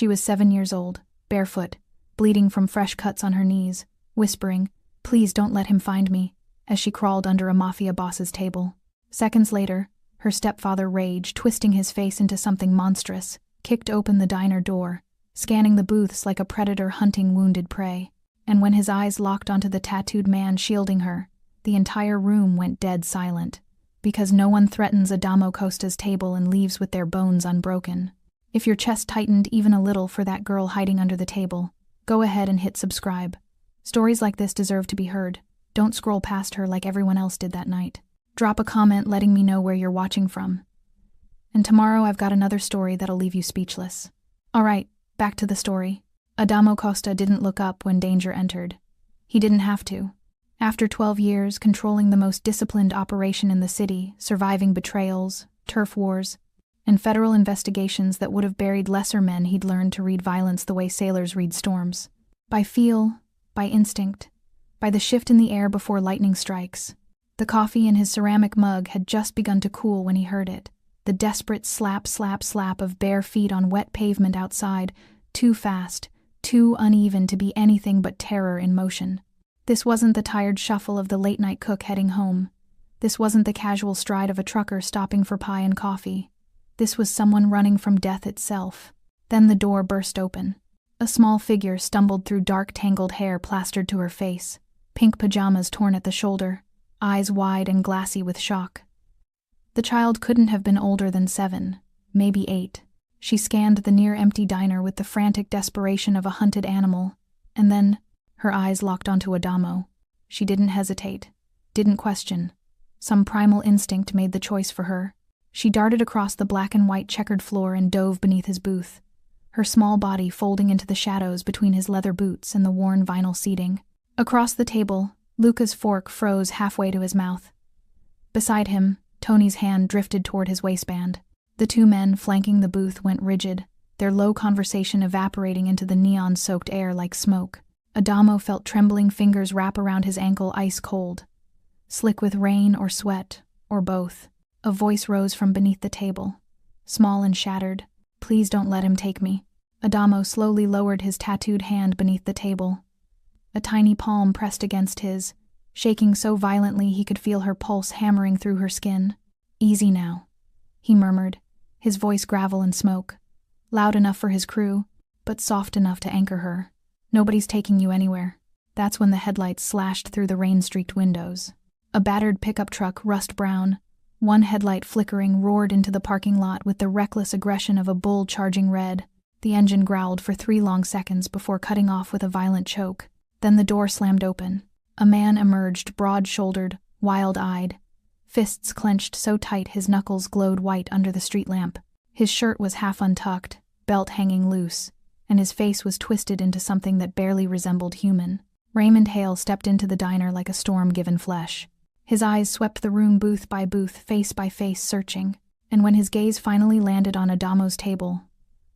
She was 7 years old, barefoot, bleeding from fresh cuts on her knees, whispering, "Please don't let him find me," as she crawled under a Mafia boss's table. Seconds later, her stepfather, Rage, twisting his face into something monstrous, kicked open the diner door, scanning the booths like a predator hunting wounded prey. And when his eyes locked onto the tattooed man shielding her, the entire room went dead silent, because no one threatens Adamo Costa's table and leaves with their bones unbroken. If your chest tightened even a little for that girl hiding under the table, go ahead and hit subscribe. Stories like this deserve to be heard. Don't scroll past her like everyone else did that night. Drop a comment letting me know where you're watching from. And tomorrow I've got another story that'll leave you speechless. Alright, back to the story. Adamo Costa didn't look up when danger entered. He didn't have to. After 12 years controlling the most disciplined operation in the city, surviving betrayals, turf wars, and federal investigations that would have buried lesser men, he'd learned to read violence the way sailors read storms. By feel, by instinct, by the shift in the air before lightning strikes. The coffee in his ceramic mug had just begun to cool when he heard it. The desperate slap, slap, slap of bare feet on wet pavement outside, too fast, too uneven to be anything but terror in motion. This wasn't the tired shuffle of the late-night cook heading home. This wasn't the casual stride of a trucker stopping for pie and coffee. This was someone running from death itself. Then the door burst open. A small figure stumbled through dark tangled hair plastered to her face, pink pajamas torn at the shoulder, eyes wide and glassy with shock. The child couldn't have been older than 7, maybe 8. She scanned the near-empty diner with the frantic desperation of a hunted animal, and then her eyes locked onto Adamo. She didn't hesitate, didn't question. Some primal instinct made the choice for her. She darted across the black and white checkered floor and dove beneath his booth, her small body folding into the shadows between his leather boots and the worn vinyl seating. Across the table, Luca's fork froze halfway to his mouth. Beside him, Tony's hand drifted toward his waistband. The two men flanking the booth went rigid, their low conversation evaporating into the neon-soaked air like smoke. Adamo felt trembling fingers wrap around his ankle ice cold, slick with rain or sweat, or both. A voice rose from beneath the table, small and shattered. "Please don't let him take me." Adamo slowly lowered his tattooed hand beneath the table. A tiny palm pressed against his, shaking so violently he could feel her pulse hammering through her skin. "Easy now," he murmured, his voice gravel and smoke, loud enough for his crew, but soft enough to anchor her. "Nobody's taking you anywhere." That's when the headlights slashed through the rain-streaked windows. A battered pickup truck, rust brown, one headlight flickering, roared into the parking lot with the reckless aggression of a bull charging red. The engine growled for 3 long seconds before cutting off with a violent choke. Then the door slammed open. A man emerged, broad-shouldered, wild-eyed, fists clenched so tight his knuckles glowed white under the street lamp. His shirt was half untucked, belt hanging loose, and his face was twisted into something that barely resembled human. Raymond Hale stepped into the diner like a storm given flesh. His eyes swept the room booth by booth, face by face, searching, and when his gaze finally landed on Adamo's table,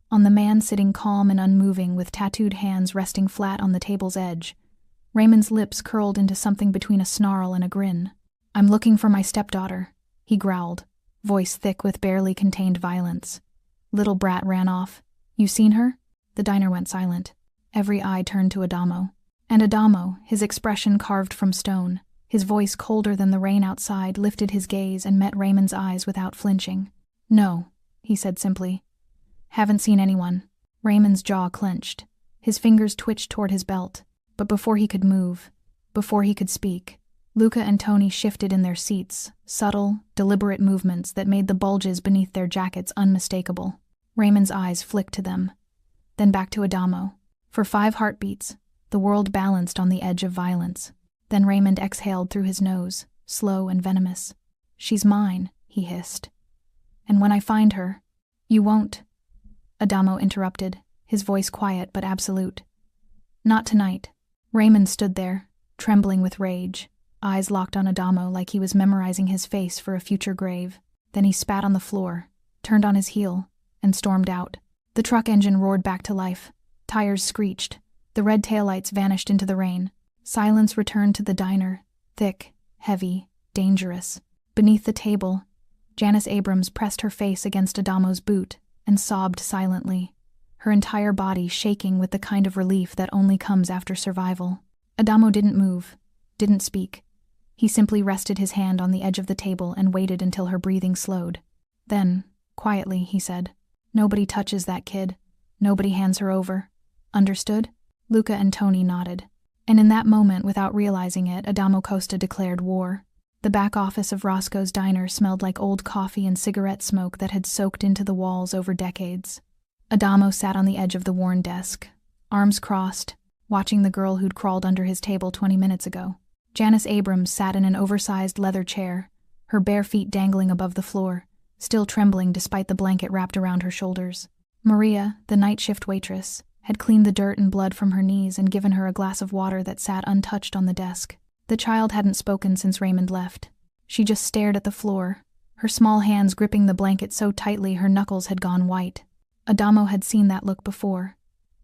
on the man sitting calm and unmoving with tattooed hands resting flat on the table's edge, Raymond's lips curled into something between a snarl and a grin. "I'm looking for my stepdaughter," he growled, voice thick with barely contained violence. Little brat ran off. "You seen her?" The diner went silent. Every eye turned to Adamo. And Adamo, his expression carved from stone, his voice colder than the rain outside, lifted his gaze and met Raymond's eyes without flinching. "No," he said simply. "Haven't seen anyone." Raymond's jaw clenched. His fingers twitched toward his belt. But before he could move, before he could speak, Luca and Tony shifted in their seats, subtle, deliberate movements that made the bulges beneath their jackets unmistakable. Raymond's eyes flicked to them, then back to Adamo. For 5 heartbeats, the world balanced on the edge of violence. Then Raymond exhaled through his nose, slow and venomous. "She's mine," he hissed. "And when I find her—" "You won't," Adamo interrupted, his voice quiet but absolute. "Not tonight." Raymond stood there, trembling with rage, eyes locked on Adamo like he was memorizing his face for a future grave. Then he spat on the floor, turned on his heel, and stormed out. The truck engine roared back to life. Tires screeched. The red taillights vanished into the rain. Silence returned to the diner, thick, heavy, dangerous. Beneath the table, Janice Abrams pressed her face against Adamo's boot and sobbed silently. her entire body shaking with the kind of relief that only comes after survival. Adamo didn't move, didn't speak. He simply rested his hand on the edge of the table and waited until her breathing slowed. Then, quietly, he said, "Nobody touches that kid. Nobody hands her over. Understood?" Luca and Tony nodded. And in that moment, without realizing it, Adamo Costa declared war. The back office of Roscoe's diner smelled like old coffee and cigarette smoke that had soaked into the walls over decades. Adamo sat on the edge of the worn desk, arms crossed, watching the girl who'd crawled under his table 20 minutes ago. Janice Abrams sat in an oversized leather chair, her bare feet dangling above the floor, still trembling despite the blanket wrapped around her shoulders. Maria, the night shift waitress, had cleaned the dirt and blood from her knees and given her a glass of water that sat untouched on the desk. The child hadn't spoken since Raymond left. She just stared at the floor, her small hands gripping the blanket so tightly her knuckles had gone white. Adamo had seen that look before.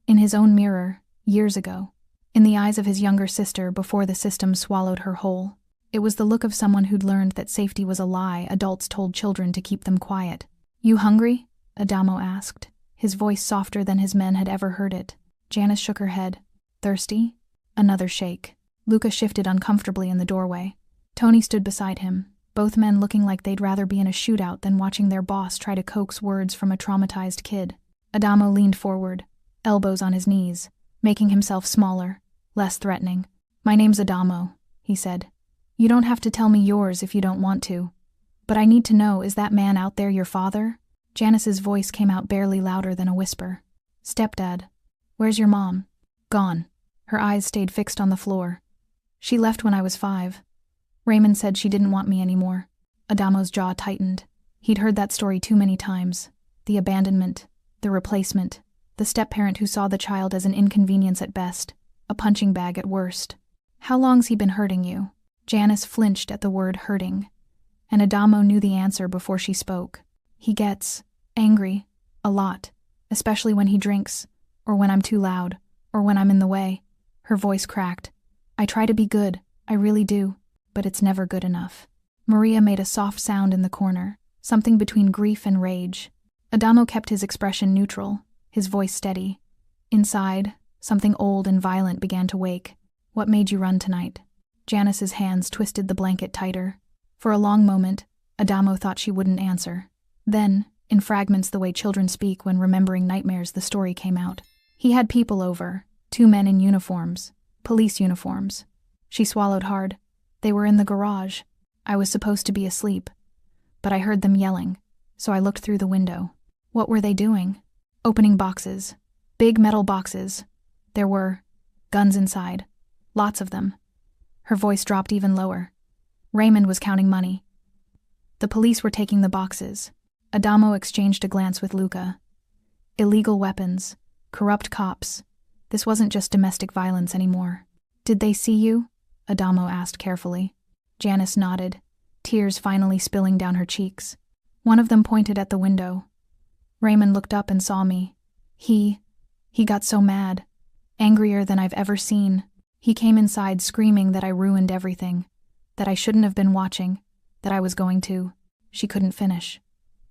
In his own mirror, years ago. In the eyes of his younger sister before the system swallowed her whole. It was the look of someone who'd learned that safety was a lie adults told children to keep them quiet. "You hungry?" Adamo asked, his voice softer than his men had ever heard it. Janice shook her head. "Thirsty?" Another shake. Luca shifted uncomfortably in the doorway. Tony stood beside him, both men looking like they'd rather be in a shootout than watching their boss try to coax words from a traumatized kid. Adamo leaned forward, elbows on his knees, making himself smaller, less threatening. "My name's Adamo," he said. "You don't have to tell me yours if you don't want to. But I need to know, is that man out there your father?" Janice's voice came out barely louder than a whisper. "Stepdad. Where's your mom?" "Gone." Her eyes stayed fixed on the floor. "She left when I was 5. Raymond said she didn't want me anymore." Adamo's jaw tightened. He'd heard that story too many times. The abandonment, the replacement, the step-parent who saw the child as an inconvenience at best, a punching bag at worst. "How long's he been hurting you?" Janice flinched at the word hurting, and Adamo knew the answer before she spoke. "He gets angry, a lot, especially when he drinks, or when I'm too loud, or when I'm in the way." Her voice cracked. "I try to be good, I really do, but it's never good enough." Maria made a soft sound in the corner, something between grief and rage. Adamo kept his expression neutral, his voice steady. Inside, something old and violent began to wake. "What made you run tonight?" Janice's hands twisted the blanket tighter. For a long moment, Adamo thought she wouldn't answer. Then, in fragments the way children speak when remembering nightmares, the story came out. "He had people over, 2 men in uniforms, police uniforms." She swallowed hard. "They were in the garage. I was supposed to be asleep. But I heard them yelling, so I looked through the window." "What were they doing?" "Opening boxes. Big metal boxes. There were guns inside. Lots of them." Her voice dropped even lower. "Raymond was counting money. The police were taking the boxes." Adamo exchanged a glance with Luca. Illegal weapons. Corrupt cops. This wasn't just domestic violence anymore. "Did they see you?" Adamo asked carefully. Janice nodded, tears finally spilling down her cheeks. One of them pointed at the window. "Raymond looked up and saw me. He got so mad. Angrier than I've ever seen. He came inside screaming that I ruined everything, that I shouldn't have been watching, that I was going to." She couldn't finish.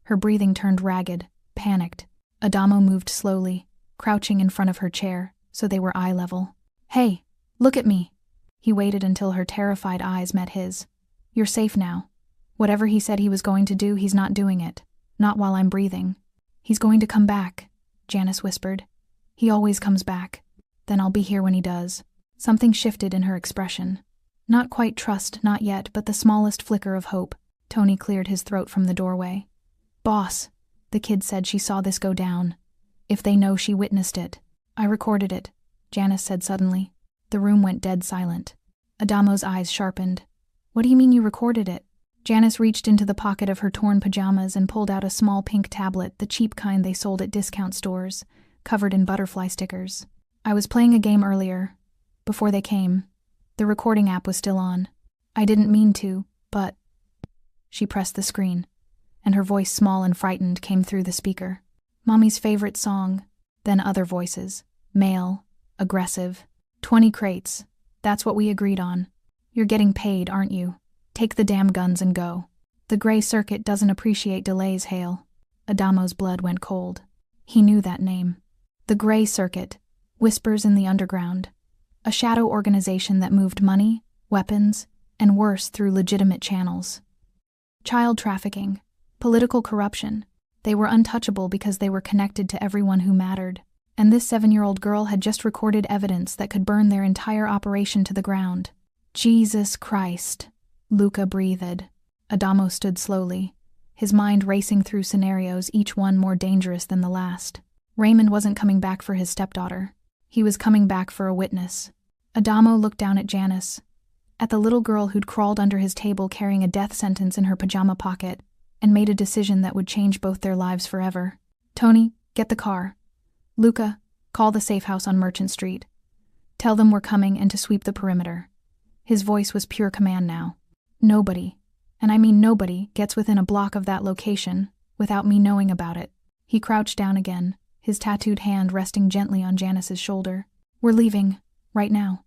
Her breathing turned ragged, panicked. Adamo moved slowly, crouching in front of her chair, so they were eye level. "Hey, look at me." He waited until her terrified eyes met his. "You're safe now. Whatever he said he was going to do, he's not doing it. Not while I'm breathing." "He's going to come back," Janice whispered. "He always comes back. Then I'll be here when he does." Something shifted in her expression. Not quite trust, not yet, but the smallest flicker of hope. Tony cleared his throat from the doorway. "Boss," the kid said she saw this go down. "If they know she witnessed it." "I recorded it," Janice said suddenly. The room went dead silent. Adamo's eyes sharpened. "What do you mean you recorded it?" Janice reached into the pocket of her torn pajamas and pulled out a small pink tablet, the cheap kind they sold at discount stores, covered in butterfly stickers. "I was playing a game earlier, before they came. The recording app was still on. I didn't mean to, but..." She pressed the screen, and her voice, small and frightened, came through the speaker. "Mommy's favorite song." Then other voices. Male, aggressive. 20 crates. That's what we agreed on. You're getting paid, aren't you? Take the damn guns and go. The gray circuit doesn't appreciate delays, Hale. Adamo's blood went cold. He knew that name. The Gray Circuit, whispers in the underground. A shadow organization that moved money, weapons, and worse through legitimate channels. Child trafficking, political corruption. They were untouchable because they were connected to everyone who mattered. And this 7-year-old girl had just recorded evidence that could burn their entire operation to the ground. Jesus Christ, Luca breathed. Adamo stood slowly, his mind racing through scenarios, each one more dangerous than the last. Raymond wasn't coming back for his stepdaughter. He was coming back for a witness. Adamo looked down at Janice, at the little girl who'd crawled under his table carrying a death sentence in her pajama pocket, and made a decision that would change both their lives forever. Tony, get the car. Luca, call the safe house on Merchant Street. Tell them we're coming and to sweep the perimeter. His voice was pure command now. Nobody, and I mean nobody, gets within a block of that location without me knowing about it. He crouched down again, his tattooed hand resting gently on Janice's shoulder. We're leaving, right now.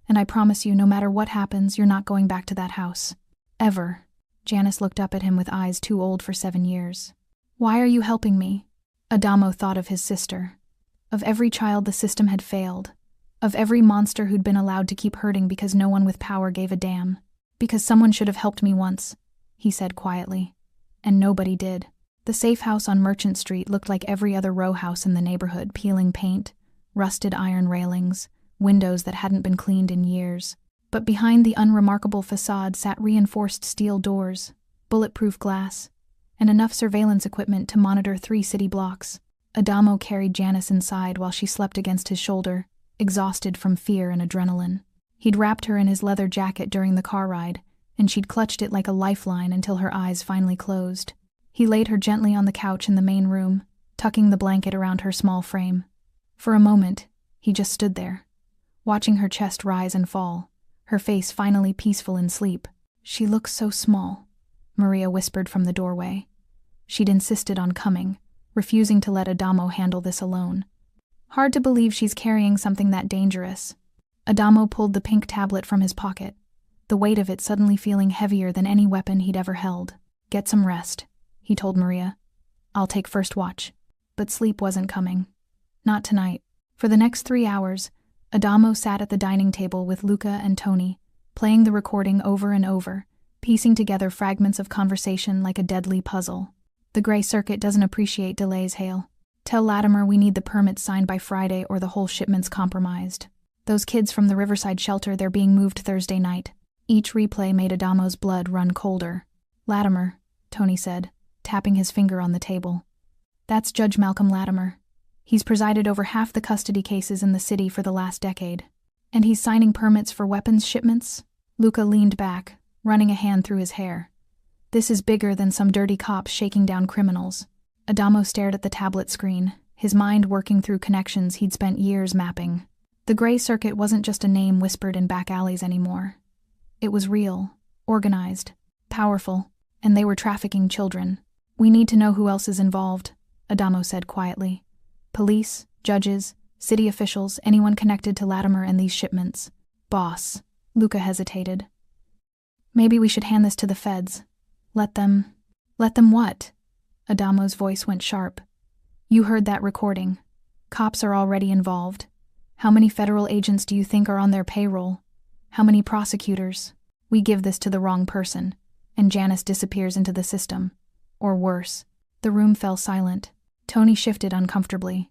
And I promise you, no matter what happens, you're not going back to that house. Ever. Janice looked up at him with eyes too old for 7 years. Why are you helping me? Adamo thought of his sister. Of every child the system had failed. Of every monster who'd been allowed to keep hurting because no one with power gave a damn. Because someone should have helped me once, he said quietly. And nobody did. The safe house on Merchant Street looked like every other row house in the neighborhood, peeling paint, rusted iron railings, windows that hadn't been cleaned in years. But behind the unremarkable facade sat reinforced steel doors, bulletproof glass, and enough surveillance equipment to monitor 3 city blocks. Adamo carried Janice inside while she slept against his shoulder, exhausted from fear and adrenaline. He'd wrapped her in his leather jacket during the car ride, and she'd clutched it like a lifeline until her eyes finally closed. He laid her gently on the couch in the main room, tucking the blanket around her small frame. For a moment, he just stood there, watching her chest rise and fall, her face finally peaceful in sleep. She looks so small, Maria whispered from the doorway. She'd insisted on coming, refusing to let Adamo handle this alone. Hard to believe she's carrying something that dangerous. Adamo pulled the pink tablet from his pocket, the weight of it suddenly feeling heavier than any weapon he'd ever held. Get some rest, he told Maria. I'll take first watch. But sleep wasn't coming. Not tonight. For the next 3 hours, Adamo sat at the dining table with Luca and Tony, playing the recording over and over, piecing together fragments of conversation like a deadly puzzle. The Gray Circuit doesn't appreciate delays, Hale. Tell Latimer we need the permits signed by Friday or the whole shipment's compromised. Those kids from the Riverside shelter, they're being moved Thursday night. Each replay made Adamo's blood run colder. Latimer, Tony said, tapping his finger on the table. That's Judge Malcolm Latimer. He's presided over half the custody cases in the city for the last decade. And he's signing permits for weapons shipments? Luca leaned back, running a hand through his hair. This is bigger than some dirty cops shaking down criminals. Adamo stared at the tablet screen, his mind working through connections he'd spent years mapping. The Gray Circuit wasn't just a name whispered in back alleys anymore. It was real, organized, powerful, and they were trafficking children. We need to know who else is involved, Adamo said quietly. Police, judges, city officials, anyone connected to Latimer and these shipments. Boss, Luca hesitated. Maybe we should hand this to the feds. Let them what? Adamo's voice went sharp. You heard that recording. Cops are already involved. How many federal agents do you think are on their payroll? How many prosecutors? We give this to the wrong person, and Janice disappears into the system. Or worse. The room fell silent. Tony shifted uncomfortably.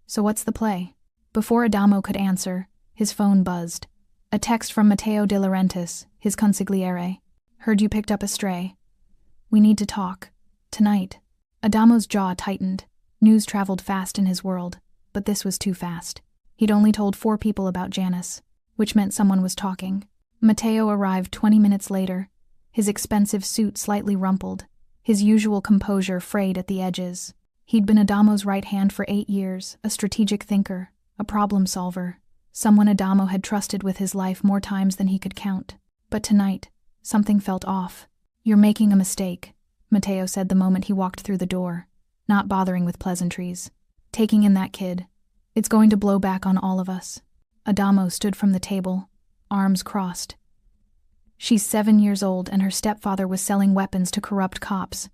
So what's the play? Before Adamo could answer, his phone buzzed. A text from Matteo De Laurentiis, his consigliere. Heard you picked up a stray. We need to talk. Tonight. Adamo's jaw tightened. News traveled fast in his world, but this was too fast. He'd only told 4 people about Janice, which meant someone was talking. Matteo arrived 20 minutes later, his expensive suit slightly rumpled, his usual composure frayed at the edges. He'd been Adamo's right hand for 8 years, a strategic thinker, a problem solver, someone Adamo had trusted with his life more times than he could count. But tonight, something felt off. You're making a mistake, Matteo said the moment he walked through the door, not bothering with pleasantries. Taking in that kid. It's going to blow back on all of us. Adamo stood from the table, arms crossed. She's 7 years old and her stepfather was selling weapons to corrupt cops.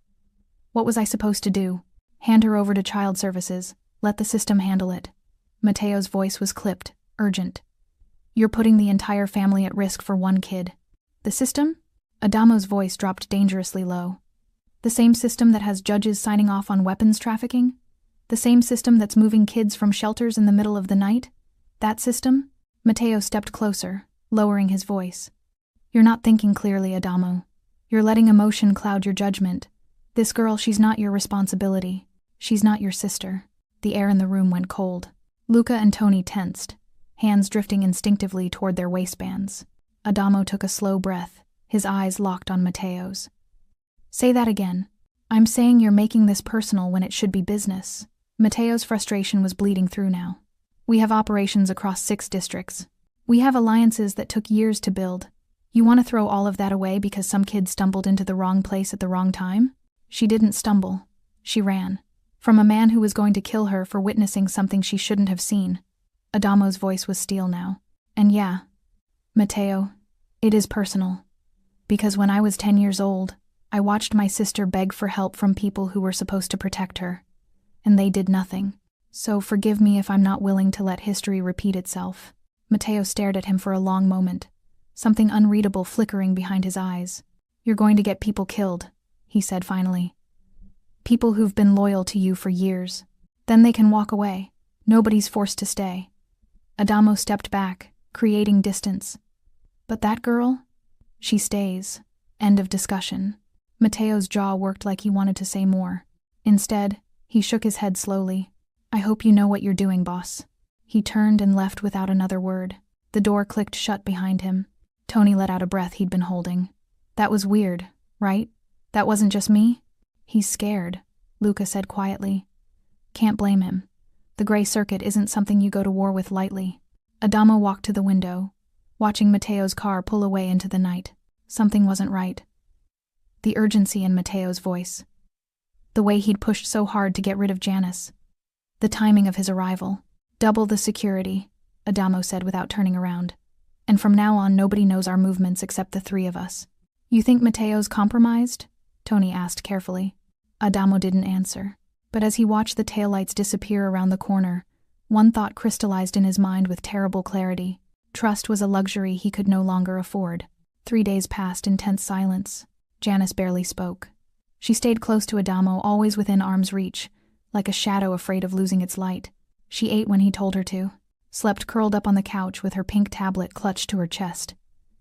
What was I supposed to do? Hand her over to child services, let the system handle it. Mateo's voice was clipped, urgent. You're putting the entire family at risk for one kid. The system? Adamo's voice dropped dangerously low. The same system that has judges signing off on weapons trafficking? The same system that's moving kids from shelters in the middle of the night? That system? Mateo stepped closer, lowering his voice. You're not thinking clearly, Adamo. You're letting emotion cloud your judgment. This girl, she's not your responsibility. She's not your sister. The air in the room went cold. Luca and Tony tensed, hands drifting instinctively toward their waistbands. Adamo took a slow breath, his eyes locked on Mateo's. Say that again. I'm saying you're making this personal when it should be business. Mateo's frustration was bleeding through now. We have operations across 6 districts. We have alliances that took years to build. You want to throw all of that away because some kid stumbled into the wrong place at the wrong time? She didn't stumble. She ran. From a man who was going to kill her for witnessing something she shouldn't have seen. Adamo's voice was steel now. And yeah, Mateo, it is personal. Because when I was 10 years old, I watched my sister beg for help from people who were supposed to protect her. And they did nothing. So forgive me if I'm not willing to let history repeat itself. Mateo stared at him for a long moment, something unreadable flickering behind his eyes. You're going to get people killed, he said finally. People who've been loyal to you for years. Then they can walk away. Nobody's forced to stay. Adamo stepped back, creating distance. But that girl? She stays. End of discussion. Mateo's jaw worked like he wanted to say more. Instead, he shook his head slowly. I hope you know what you're doing, boss. He turned and left without another word. The door clicked shut behind him. Tony let out a breath he'd been holding. That was weird, right? That wasn't just me? He's scared, Luca said quietly. Can't blame him. The gray circuit isn't something you go to war with lightly. Adamo walked to the window, watching Mateo's car pull away into the night. Something wasn't right. The urgency in Mateo's voice. The way he'd pushed so hard to get rid of Janice. The timing of his arrival. Double the security, Adamo said without turning around. And from now on, nobody knows our movements except the 3 of us. You think Mateo's compromised? Tony asked carefully. Adamo didn't answer. But as he watched the taillights disappear around the corner, one thought crystallized in his mind with terrible clarity. Trust was a luxury he could no longer afford. 3 days passed in tense silence. Janice barely spoke. She stayed close to Adamo, always within arm's reach, like a shadow afraid of losing its light. She ate when he told her to, slept curled up on the couch with her pink tablet clutched to her chest.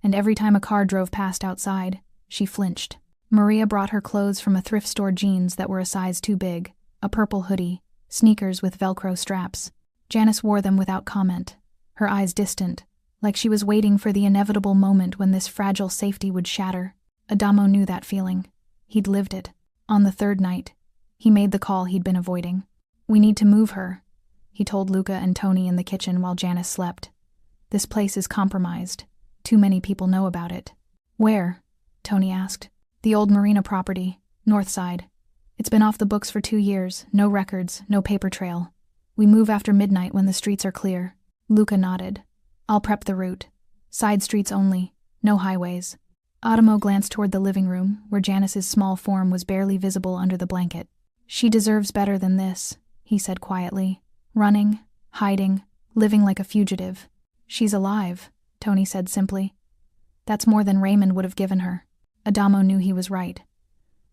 And every time a car drove past outside, she flinched. Maria brought her clothes from a thrift store, jeans that were a size too big, a purple hoodie, sneakers with Velcro straps. Janice wore them without comment, her eyes distant, like she was waiting for the inevitable moment when this fragile safety would shatter. Adamo knew that feeling. He'd lived it. On the 3rd night, he made the call he'd been avoiding. We need to move her, he told Luca and Tony in the kitchen while Janice slept. This place is compromised. Too many people know about it. Where? Tony asked. The old marina property, north side. It's been off the books for 2 years, no records, no paper trail. We move after midnight when the streets are clear. Luca nodded. I'll prep the route. Side streets only, no highways. Adamo glanced toward the living room, where Janice's small form was barely visible under the blanket. She deserves better than this, he said quietly. Running, hiding, living like a fugitive. She's alive, Tony said simply. That's more than Raymond would have given her. Adamo knew he was right.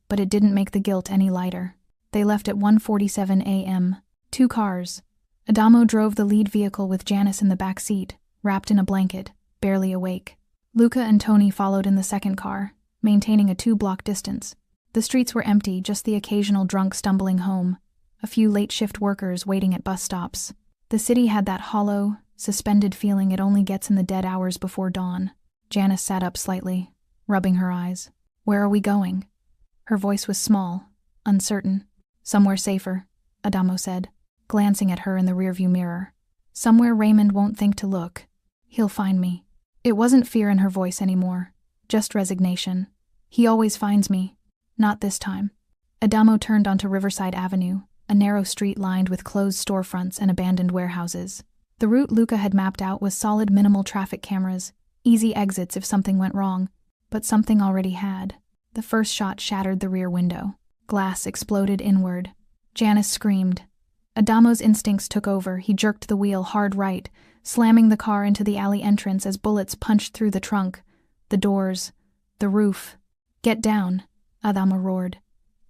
But it didn't make the guilt any lighter. They left at 1:47 a.m. 2 cars. Adamo drove the lead vehicle with Janice in the back seat, wrapped in a blanket, barely awake. Luca and Tony followed in the second car, maintaining a 2-block distance. The streets were empty, just the occasional drunk stumbling home, a few late-shift workers waiting at bus stops. The city had that hollow, suspended feeling it only gets in the dead hours before dawn. Janice sat up slightly, rubbing her eyes. Where are we going? Her voice was small, uncertain. Somewhere safer, Adamo said, glancing at her in the rearview mirror. Somewhere Raymond won't think to look. He'll find me. It wasn't fear in her voice anymore, just resignation. He always finds me. Not this time. Adamo turned onto Riverside Avenue, a narrow street lined with closed storefronts and abandoned warehouses. The route Luca had mapped out was solid, minimal traffic cameras, easy exits if something went wrong, but something already had. The first shot shattered the rear window. Glass exploded inward. Janice screamed. Adamo's instincts took over. He jerked the wheel hard right, slamming the car into the alley entrance as bullets punched through the trunk, the doors, the roof. "Get down," Adamo roared.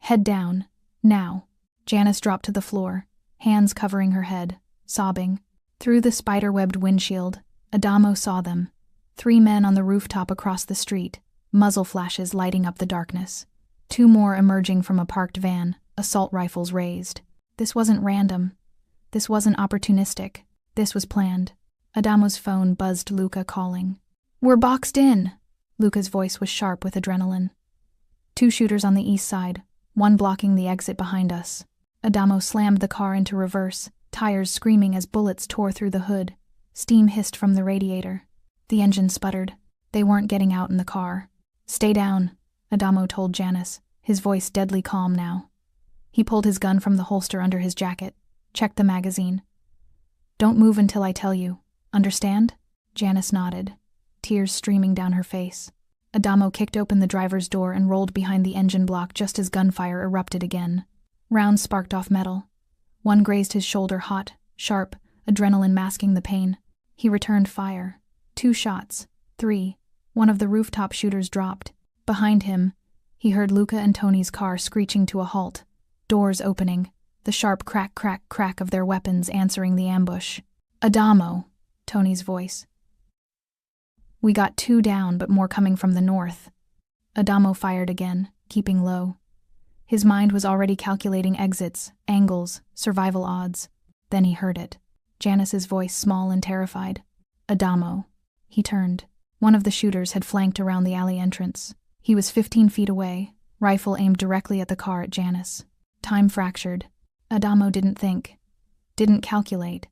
"Head down. Now." Janice dropped to the floor, hands covering her head, sobbing. Through the spider-webbed windshield, Adamo saw them. 3 men on the rooftop across the street, muzzle flashes lighting up the darkness. 2 more emerging from a parked van, assault rifles raised. This wasn't random. This wasn't opportunistic. This was planned. Adamo's phone buzzed Luca calling. "We're boxed in!" Luca's voice was sharp with adrenaline. 2 shooters on the east side, 1 blocking the exit behind us. Adamo slammed the car into reverse, tires screaming as bullets tore through the hood. Steam hissed from the radiator. The engine sputtered. They weren't getting out in the car. "Stay down," Adamo told Janice, his voice deadly calm now. He pulled his gun from the holster under his jacket, checked the magazine. "Don't move until I tell you. Understand?" Janice nodded, tears streaming down her face. Adamo kicked open the driver's door and rolled behind the engine block just as gunfire erupted again. Rounds sparked off metal. 1 grazed his shoulder hot, sharp, adrenaline masking the pain. He returned fire. 2 shots. 3. One of the rooftop shooters dropped. Behind him, he heard Luca and Tony's car screeching to a halt. Doors opening, the sharp crack, crack, crack of their weapons answering the ambush. "Adamo," Tony's voice. "We got 2 down, but more coming from the north." Adamo fired again, keeping low. His mind was already calculating exits, angles, survival odds. Then he heard it. Janice's voice, small and terrified. "Adamo." He turned. One of the shooters had flanked around the alley entrance. He was 15 feet away, rifle aimed directly at the car at Janice. Time fractured. Adamo didn't think. Didn't calculate.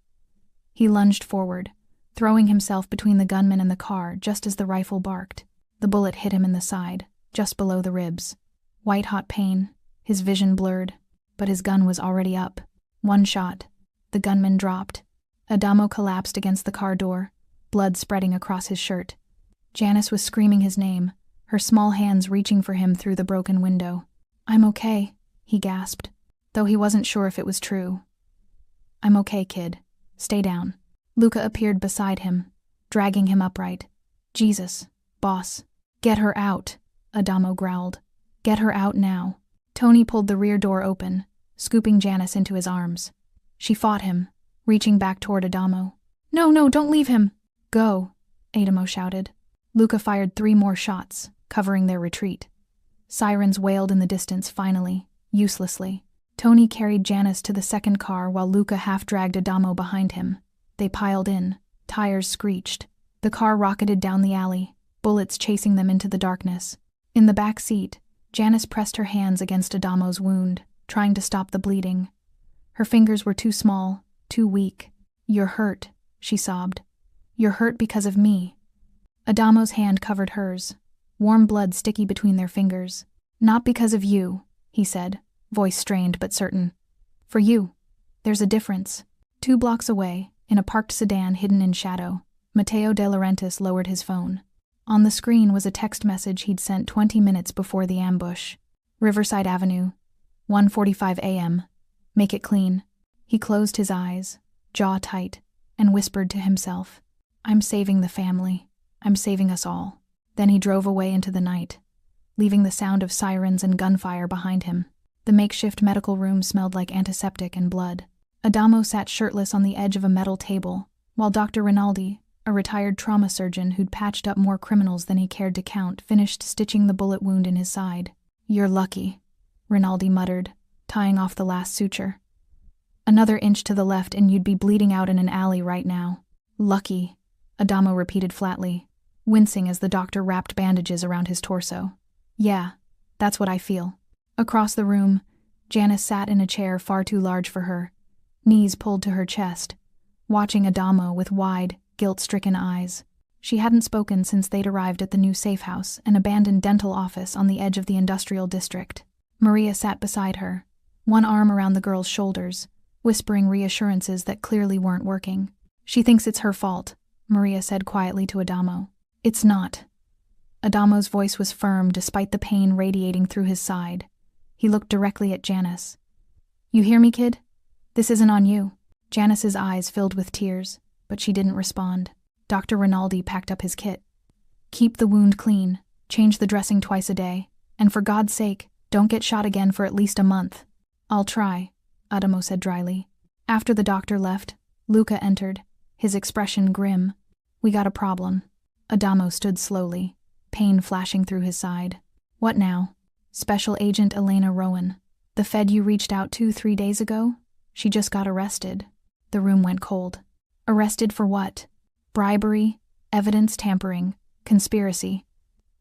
He lunged forward, throwing himself between the gunman and the car just as the rifle barked. The bullet hit him in the side, just below the ribs. White-hot pain, his vision blurred, but his gun was already up. 1 shot. The gunman dropped. Adamo collapsed against the car door, blood spreading across his shirt. Janice was screaming his name, her small hands reaching for him through the broken window. "I'm okay," he gasped, though he wasn't sure if it was true. "I'm okay, kid. Stay down." Luca appeared beside him, dragging him upright. "Jesus, boss. Get her out," Adamo growled. "Get her out now." Tony pulled the rear door open, scooping Janice into his arms. She fought him, reaching back toward Adamo. No, don't leave him." "Go," Adamo shouted. Luca fired 3 more shots, covering their retreat. Sirens wailed in the distance finally, uselessly. Tony carried Janice to the second car while Luca half-dragged Adamo behind him. They piled in, tires screeched. The car rocketed down the alley, bullets chasing them into the darkness. In the back seat, Janice pressed her hands against Adamo's wound, trying to stop the bleeding. Her fingers were too small, too weak. "You're hurt," she sobbed. "You're hurt because of me." Adamo's hand covered hers, warm blood sticky between their fingers. "Not because of you," he said, voice strained but certain. "For you. There's a difference." 2 blocks away, in a parked sedan hidden in shadow, Matteo De Laurentiis lowered his phone. On the screen was a text message he'd sent 20 minutes before the ambush. "Riverside Avenue, 1:45 a.m. Make it clean." He closed his eyes, jaw tight, and whispered to himself, "I'm saving the family. I'm saving us all." Then he drove away into the night, leaving the sound of sirens and gunfire behind him. The makeshift medical room smelled like antiseptic and blood. Adamo sat shirtless on the edge of a metal table, while Dr. Rinaldi, a retired trauma surgeon who'd patched up more criminals than he cared to count, finished stitching the bullet wound in his side. "You're lucky," Rinaldi muttered, tying off the last suture. "Another inch to the left and you'd be bleeding out in an alley right now." "Lucky," Adamo repeated flatly, wincing as the doctor wrapped bandages around his torso. "Yeah, that's what I feel." Across the room, Janice sat in a chair far too large for her, knees pulled to her chest, watching Adamo with wide, guilt-stricken eyes. She hadn't spoken since they'd arrived at the new safe house, an abandoned dental office on the edge of the industrial district. Maria sat beside her, one arm around the girl's shoulders, whispering reassurances that clearly weren't working. "She thinks it's her fault," Maria said quietly to Adamo. "It's not." Adamo's voice was firm despite the pain radiating through his side. He looked directly at Janice. "You hear me, kid? This isn't on you. Janice's eyes filled with tears, but she didn't respond. Dr. Rinaldi packed up his kit. Keep the wound clean, change the dressing twice a day, and for God's sake, don't get shot again for at least a month. I'll try, Adamo said dryly. After the doctor left, Luca entered, his expression grim. We got a problem. Adamo stood slowly, pain flashing through his side. What now? Special Agent Elena Rowan. The Fed you reached out to 3 days ago? She just got arrested. The room went cold. Arrested for what? Bribery, evidence tampering, conspiracy.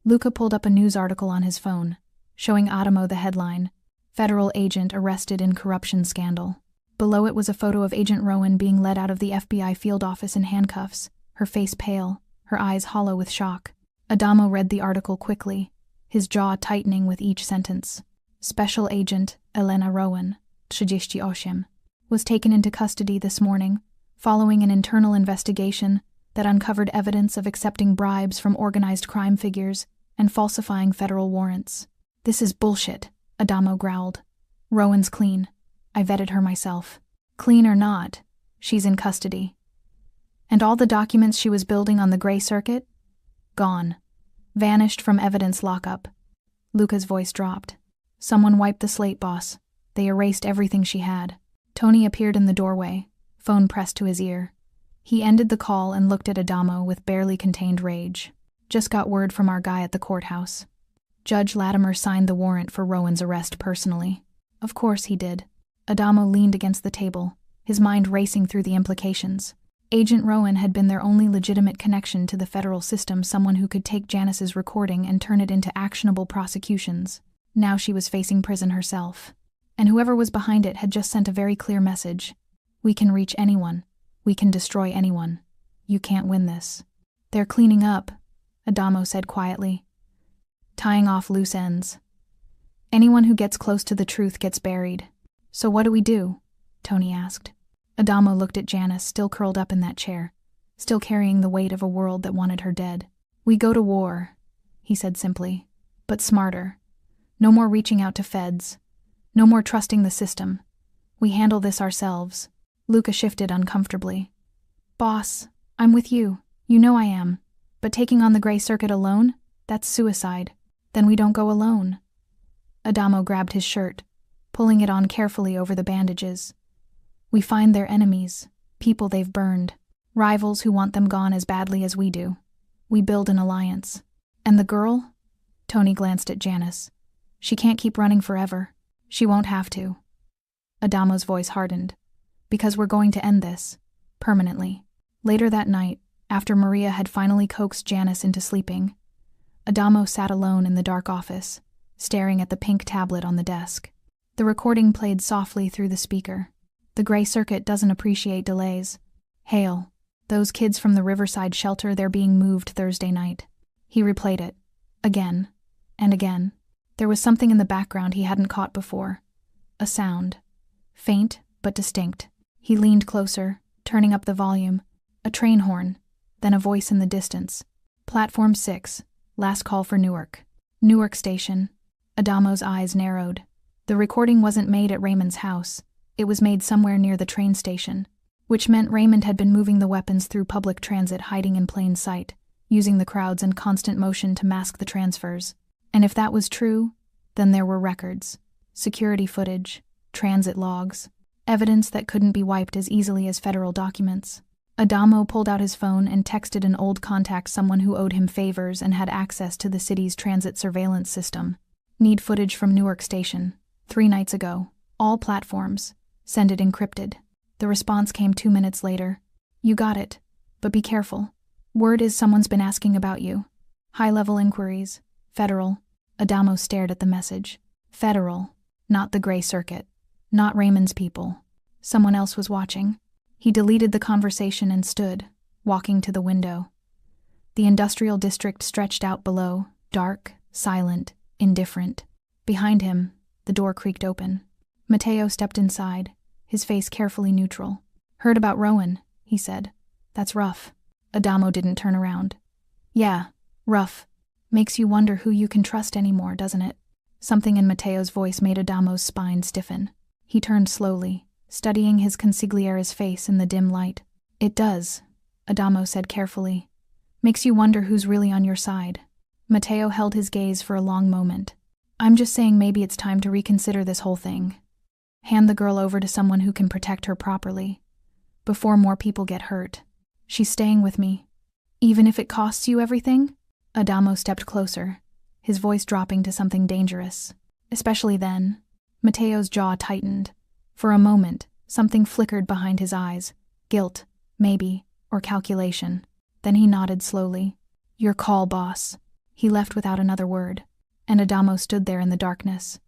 Luca pulled up a news article on his phone, showing Adamo the headline, Federal Agent Arrested in Corruption Scandal. Below it was a photo of Agent Rowan being led out of the FBI field office in handcuffs, her face pale, her eyes hollow with shock. Adamo read the article quickly, his jaw tightening with each sentence. Special Agent Elena Rowan, 38, was taken into custody this morning, following an internal investigation that uncovered evidence of accepting bribes from organized crime figures and falsifying federal warrants. This is bullshit, Adamo growled. Rowan's clean. I vetted her myself. Clean or not, she's in custody. And all the documents she was building on the gray circuit? Gone. Vanished from evidence lockup. Luca's voice dropped. Someone wiped the slate, boss. They erased everything she had. Tony appeared in the doorway, phone pressed to his ear. He ended the call and looked at Adamo with barely contained rage. Just got word from our guy at the courthouse. Judge Latimer signed the warrant for Rowan's arrest personally. Of course he did. Adamo leaned against the table, his mind racing through the implications. Agent Rowan had been their only legitimate connection to the federal system, someone who could take Janice's recording and turn it into actionable prosecutions. Now she was facing prison herself. And whoever was behind it had just sent a very clear message. We can reach anyone. We can destroy anyone. You can't win this. They're cleaning up, Adamo said quietly. Tying off loose ends. Anyone who gets close to the truth gets buried. So what do we do? Tony asked. Adamo looked at Janice, still curled up in that chair, still carrying the weight of a world that wanted her dead. We go to war, he said simply, but smarter. No more reaching out to feds. No more trusting the system. We handle this ourselves. Luca shifted uncomfortably. Boss, I'm with you. You know I am. But taking on the gray circuit alone? That's suicide. Then we don't go alone. Adamo grabbed his shirt, pulling it on carefully over the bandages. We find their enemies, people they've burned, rivals who want them gone as badly as we do. We build an alliance. And the girl? Tony glanced at Janice. She can't keep running forever. She won't have to. Adamo's voice hardened. Because we're going to end this. Permanently. Later that night, after Maria had finally coaxed Janice into sleeping, Adamo sat alone in the dark office, staring at the pink tablet on the desk. The recording played softly through the speaker. The gray circuit doesn't appreciate delays. Hale, those kids from the Riverside shelter, they're being moved Thursday night. He replayed it. Again. And again. There was something in the background he hadn't caught before. A sound. Faint, but distinct. He leaned closer, turning up the volume. A train horn. Then a voice in the distance. Platform 6. Last call for Newark. Newark Station. Adamo's eyes narrowed. The recording wasn't made at Raymond's house. It was made somewhere near the train station, which meant Raymond had been moving the weapons through public transit, hiding in plain sight, using the crowds and constant motion to mask the transfers. And if that was true, then there were records, security footage, transit logs, evidence that couldn't be wiped as easily as federal documents. Adamo pulled out his phone and texted an old contact, someone who owed him favors and had access to the city's transit surveillance system. Need footage from Newark Station. 3 nights ago. All platforms. Send it encrypted. The response came 2 minutes later. You got it. But be careful. Word is someone's been asking about you. High-level inquiries. Federal. Adamo stared at the message. Federal. Not the gray circuit. Not Raymond's people. Someone else was watching. He deleted the conversation and stood, walking to the window. The industrial district stretched out below, dark, silent, indifferent. Behind him, the door creaked open. Mateo stepped inside, his face carefully neutral. Heard about Rowan, he said. That's rough. Adamo didn't turn around. Yeah, rough. Makes you wonder who you can trust anymore, doesn't it? Something in Mateo's voice made Adamo's spine stiffen. He turned slowly, studying his consigliere's face in the dim light. "It does," Adamo said carefully. "Makes you wonder who's really on your side." Matteo held his gaze for a long moment. "I'm just saying maybe it's time to reconsider this whole thing. Hand the girl over to someone who can protect her properly, before more people get hurt. She's staying with me, even if it costs you everything?" Adamo stepped closer, his voice dropping to something dangerous. "Especially then." Matteo's jaw tightened. For a moment, something flickered behind his eyes. Guilt, maybe, or calculation. Then he nodded slowly. "Your call, boss." He left without another word, and Adamo stood there in the darkness,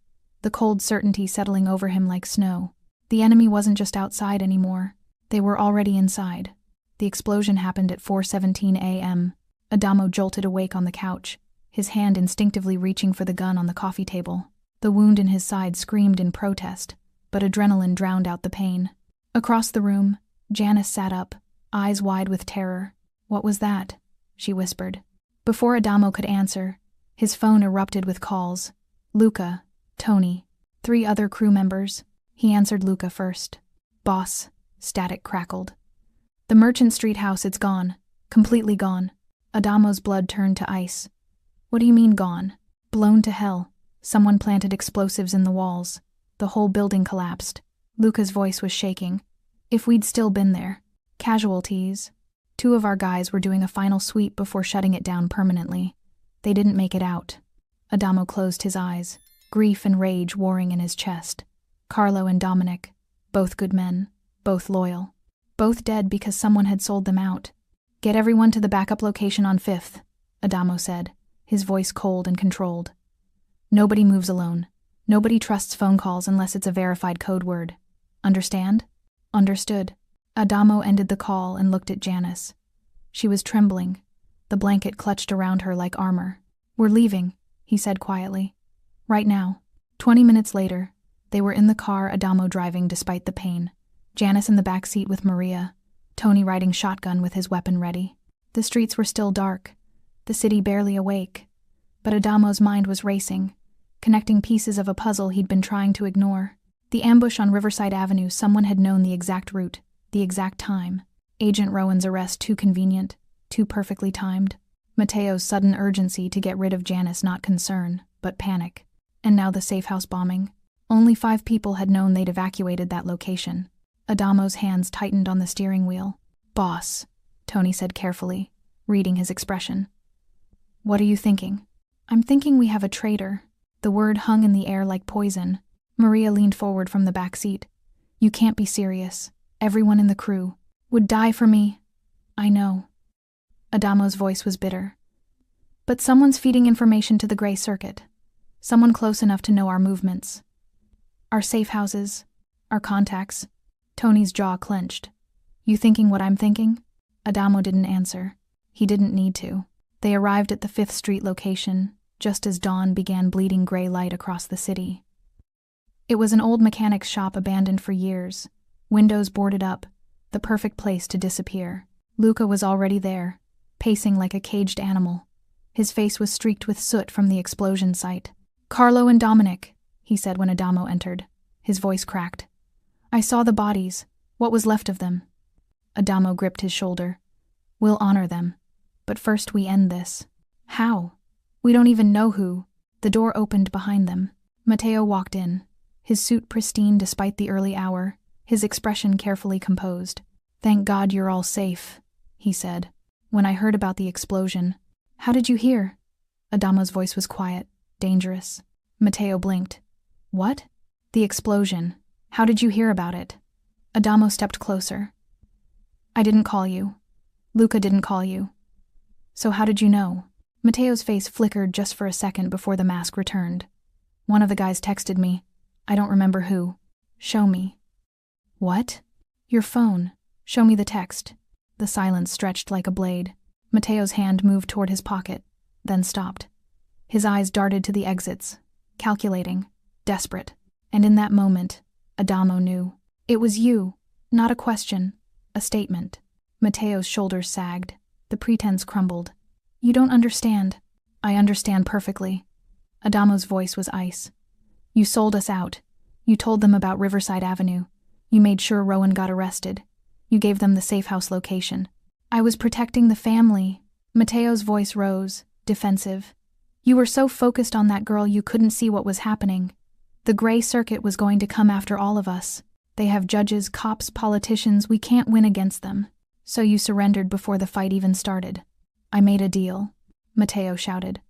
the cold certainty settling over him like snow. The enemy wasn't just outside anymore. They were already inside. The explosion happened at 4:17 a.m. Adamo jolted awake on the couch, his hand instinctively reaching for the gun on the coffee table. The wound in his side screamed in protest, but adrenaline drowned out the pain. Across the room, Janice sat up, eyes wide with terror. "What was that?" she whispered. Before Adamo could answer, his phone erupted with calls. Luca, Tony, 3 other crew members. He answered Luca first. "Boss," static crackled. "The Merchant Street house, it's gone. Completely gone." Adamo's blood turned to ice. "What do you mean gone?" "Blown to hell. Someone planted explosives in the walls. The whole building collapsed." Luca's voice was shaking. "If we'd still been there." "Casualties. 2 of our guys were doing a final sweep before shutting it down permanently. They didn't make it out." Adamo closed his eyes, grief and rage warring in his chest. Carlo and Dominic, both good men, both loyal. Both dead because someone had sold them out. "Get everyone to the backup location on 5th, Adamo said, his voice cold and controlled. "Nobody moves alone. Nobody trusts phone calls unless it's a verified code word. Understand?" "Understood." Adamo ended the call and looked at Janice. She was trembling, the blanket clutched around her like armor. "We're leaving," he said quietly. "Right now." 20 minutes later, they were in the car, Adamo driving despite the pain. Janice in the back seat with Maria, Tony riding shotgun with his weapon ready. The streets were still dark, the city barely awake, but Adamo's mind was racing, connecting pieces of a puzzle he'd been trying to ignore. The ambush on Riverside Avenue, someone had known the exact route, the exact time. Agent Rowan's arrest too convenient, too perfectly timed. Matteo's sudden urgency to get rid of Janice, not concern, but panic. And now the safe house bombing. Only 5 people had known they'd evacuated that location. Adamo's hands tightened on the steering wheel. "Boss," Tony said carefully, reading his expression. "What are you thinking?" "I'm thinking we have a traitor." The word hung in the air like poison. Maria leaned forward from the back seat. "You can't be serious. Everyone in the crew would die for me." "I know." Adamo's voice was bitter. "But someone's feeding information to the Gray Circuit. Someone close enough to know our movements. Our safe houses, our contacts." Tony's jaw clenched. "You thinking what I'm thinking?" Adamo didn't answer. He didn't need to. They arrived at the 5th Street location, just as dawn began bleeding gray light across the city. It was an old mechanic's shop abandoned for years, windows boarded up, the perfect place to disappear. Luca was already there, pacing like a caged animal. His face was streaked with soot from the explosion site. "Carlo and Dominic," he said when Adamo entered. His voice cracked. "I saw the bodies, what was left of them." Adamo gripped his shoulder. "We'll honor them. But first we end this." "How? We don't even know who." The door opened behind them. Matteo walked in, his suit pristine despite the early hour, his expression carefully composed. "Thank God you're all safe," he said. "When I heard about the explosion." "How did you hear?" Adamo's voice was quiet, dangerous. Matteo blinked. "What?" "The explosion. How did you hear about it?" Adamo stepped closer. "I didn't call you. Luca didn't call you. So how did you know?" Matteo's face flickered just for a second before the mask returned. "One of the guys texted me. I don't remember who." "Show me." "What?" "Your phone. Show me the text." The silence stretched like a blade. Matteo's hand moved toward his pocket, then stopped. His eyes darted to the exits, calculating, desperate. And in that moment, Adamo knew. It was you, not a question, a statement. Matteo's shoulders sagged, the pretense crumbled. "You don't understand." "I understand perfectly." Adamo's voice was ice. "You sold us out. You told them about Riverside Avenue. You made sure Rowan got arrested. You gave them the safe house location. I was protecting the family. Mateo's voice rose, defensive. You were so focused on that girl you couldn't see what was happening. The gray circuit was going to come after all of us. They have judges, cops, politicians. We can't win against them. So you surrendered before the fight even started. I made a deal, Mateo shouted.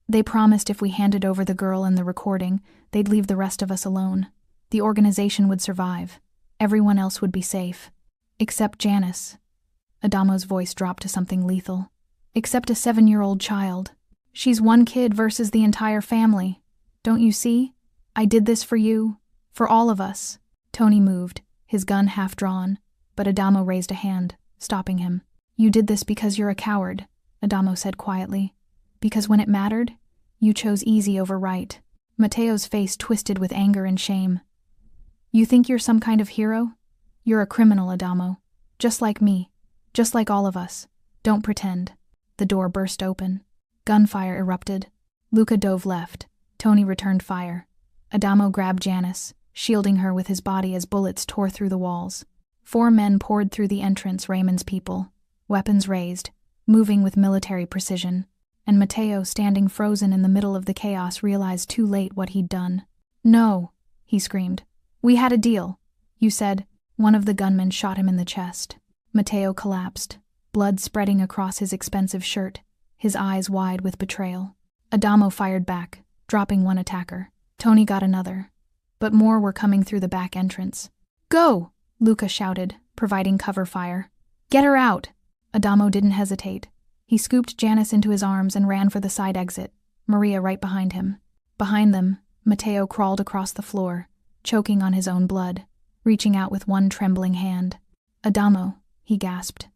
They promised if we handed over the girl and the recording, they'd leave the rest of us alone. The organization would survive. Everyone else would be safe. Except Janice. Adamo's voice dropped to something lethal. Except a 7-year-old child. She's one kid versus the entire family. Don't you see? I did this for you. For all of us. Tony moved, his gun half drawn, but Adamo raised a hand, stopping him. You did this because you're a coward, Adamo said quietly. Because when it mattered, you chose easy over right. Mateo's face twisted with anger and shame. You think you're some kind of hero? You're a criminal, Adamo. Just like me. Just like all of us. Don't pretend. The door burst open. Gunfire erupted. Luca dove left. Tony returned fire. Adamo grabbed Janice, shielding her with his body as bullets tore through the walls. 4 men poured through the entrance, Raymond's people, weapons raised, moving with military precision. And Mateo, standing frozen in the middle of the chaos, realized too late what he'd done. No, he screamed. We had a deal. You said. One of the gunmen shot him in the chest. Mateo collapsed, blood spreading across his expensive shirt, his eyes wide with betrayal. Adamo fired back, dropping one attacker. Tony got another. But more were coming through the back entrance. Go! Luca shouted, providing cover fire. Get her out! Adamo didn't hesitate. He scooped Janice into his arms and ran for the side exit, Maria right behind him. Behind them, Mateo crawled across the floor, choking on his own blood, reaching out with one trembling hand. Adamo, he gasped.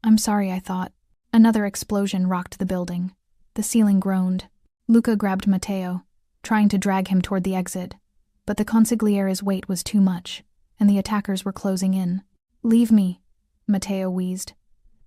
I'm sorry, I thought. Another explosion rocked the building. The ceiling groaned. Luca grabbed Mateo, trying to drag him toward the exit, but the consigliere's weight was too much, and the attackers were closing in. Leave me, Mateo wheezed.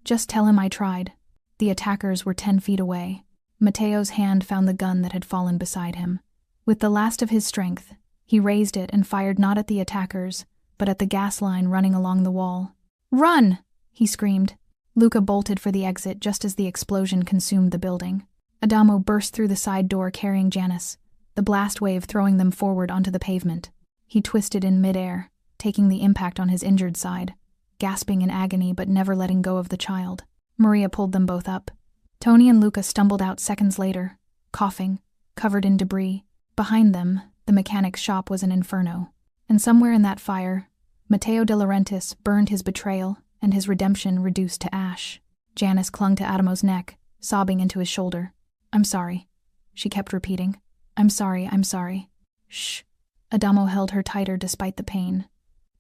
Just tell him I tried. The attackers were 10 feet away. Mateo's hand found the gun that had fallen beside him. With the last of his strength, he raised it and fired not at the attackers, but at the gas line running along the wall. Run! He screamed. Luca bolted for the exit just as the explosion consumed the building. Adamo burst through the side door carrying Janice, the blast wave throwing them forward onto the pavement. He twisted in midair, taking the impact on his injured side, gasping in agony but never letting go of the child. Maria pulled them both up. Tony and Luca stumbled out seconds later, coughing, covered in debris. Behind them, the mechanic's shop was an inferno. And somewhere in that fire, Mateo De Laurentiis burned his betrayal and his redemption reduced to ash. Janice clung to Adamo's neck, sobbing into his shoulder. I'm sorry, she kept repeating. I'm sorry, I'm sorry. Shh. Adamo held her tighter despite the pain.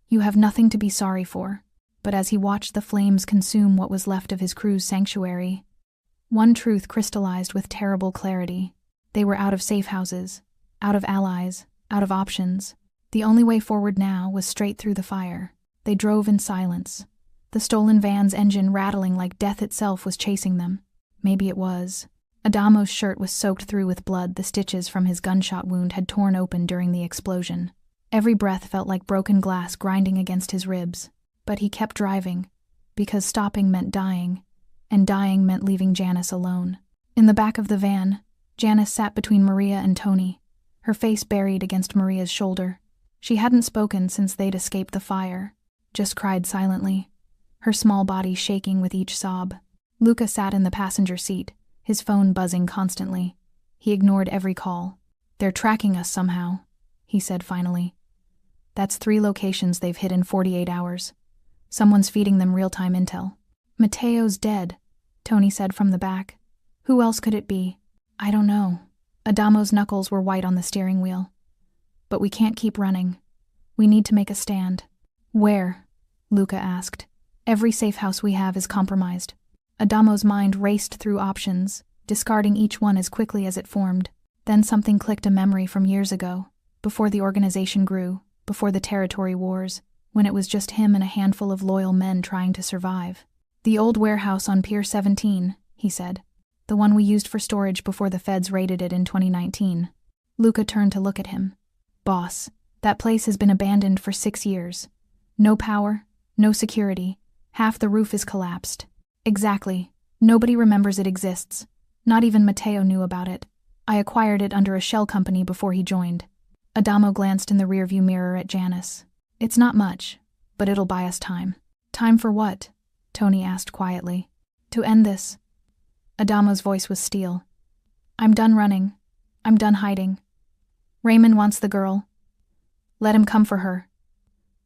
You have nothing to be sorry for. But as he watched the flames consume what was left of his crew's sanctuary, one truth crystallized with terrible clarity. They were out of safe houses, out of allies, out of options. The only way forward now was straight through the fire. They drove in silence. The stolen van's engine rattling like death itself was chasing them. Maybe it was. Adamo's shirt was soaked through with blood. The stitches from his gunshot wound had torn open during the explosion. Every breath felt like broken glass grinding against his ribs. But he kept driving, because stopping meant dying, and dying meant leaving Janice alone. In the back of the van, Janice sat between Maria and Tony, her face buried against Maria's shoulder. She hadn't spoken since they'd escaped the fire, just cried silently, her small body shaking with each sob. Luca sat in the passenger seat, his phone buzzing constantly. He ignored every call. They're tracking us somehow, he said finally. That's 3 locations they've hit in 48 hours. Someone's feeding them real-time intel. Mateo's dead, Tony said from the back. Who else could it be? I don't know. Adamo's knuckles were white on the steering wheel. But we can't keep running. We need to make a stand. Where? Luca asked. Every safe house we have is compromised. Adamo's mind raced through options, discarding each one as quickly as it formed. Then something clicked, a memory from years ago, before the organization grew, before the territory wars, when it was just him and a handful of loyal men trying to survive. The old warehouse on Pier 17, he said. The one we used for storage before the feds raided it in 2019. Luca turned to look at him. Boss, that place has been abandoned for 6 years. No power, no security. Half the roof is collapsed. Exactly. Nobody remembers it exists. Not even Matteo knew about it. I acquired it under a shell company before he joined. Adamo glanced in the rearview mirror at Janice. It's not much, but it'll buy us time. Time for what? Tony asked quietly. To end this. Adamo's voice was steel. I'm done running. I'm done hiding. Raymond wants the girl. Let him come for her.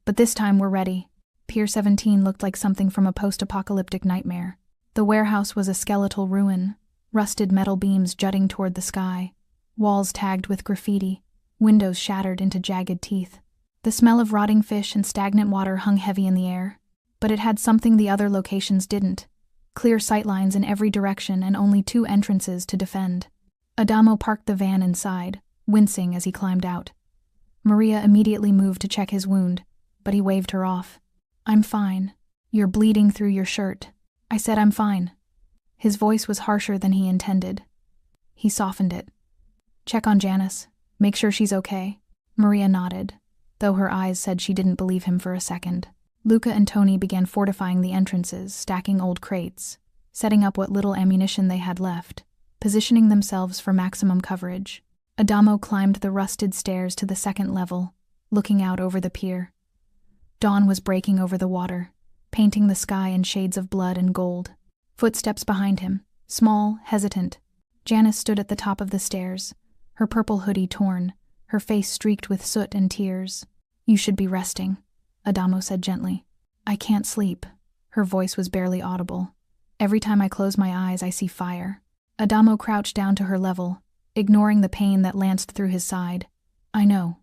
But this time we're ready. Pier 17 looked like something from a post-apocalyptic nightmare. The warehouse was a skeletal ruin, rusted metal beams jutting toward the sky, walls tagged with graffiti, windows shattered into jagged teeth. The smell of rotting fish and stagnant water hung heavy in the air, but it had something the other locations didn't. Clear sightlines in every direction and only 2 entrances to defend. Adamo parked the van inside, wincing as he climbed out. Maria immediately moved to check his wound, but he waved her off. I'm fine. You're bleeding through your shirt. I said I'm fine. His voice was harsher than he intended. He softened it. Check on Janice. Make sure she's okay. Maria nodded, though her eyes said she didn't believe him for a second. Luca and Tony began fortifying the entrances, stacking old crates, setting up what little ammunition they had left, positioning themselves for maximum coverage. Adamo climbed the rusted stairs to the 2nd level, looking out over the pier. Dawn was breaking over the water, painting the sky in shades of blood and gold. Footsteps behind him, small, hesitant. Janice stood at the top of the stairs, her purple hoodie torn, her face streaked with soot and tears. You should be resting, Adamo said gently. I can't sleep. Her voice was barely audible. Every time I close my eyes, I see fire. Adamo crouched down to her level, ignoring the pain that lanced through his side. I know.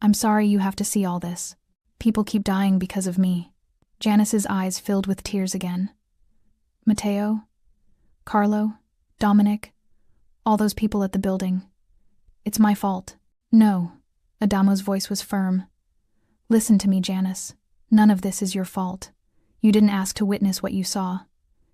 I'm sorry you have to see all this. People keep dying because of me. Janice's eyes filled with tears again. Matteo, Carlo, Dominic, all those people at the building. It's my fault. No. Adamo's voice was firm. Listen to me, Janice. None of this is your fault. You didn't ask to witness what you saw.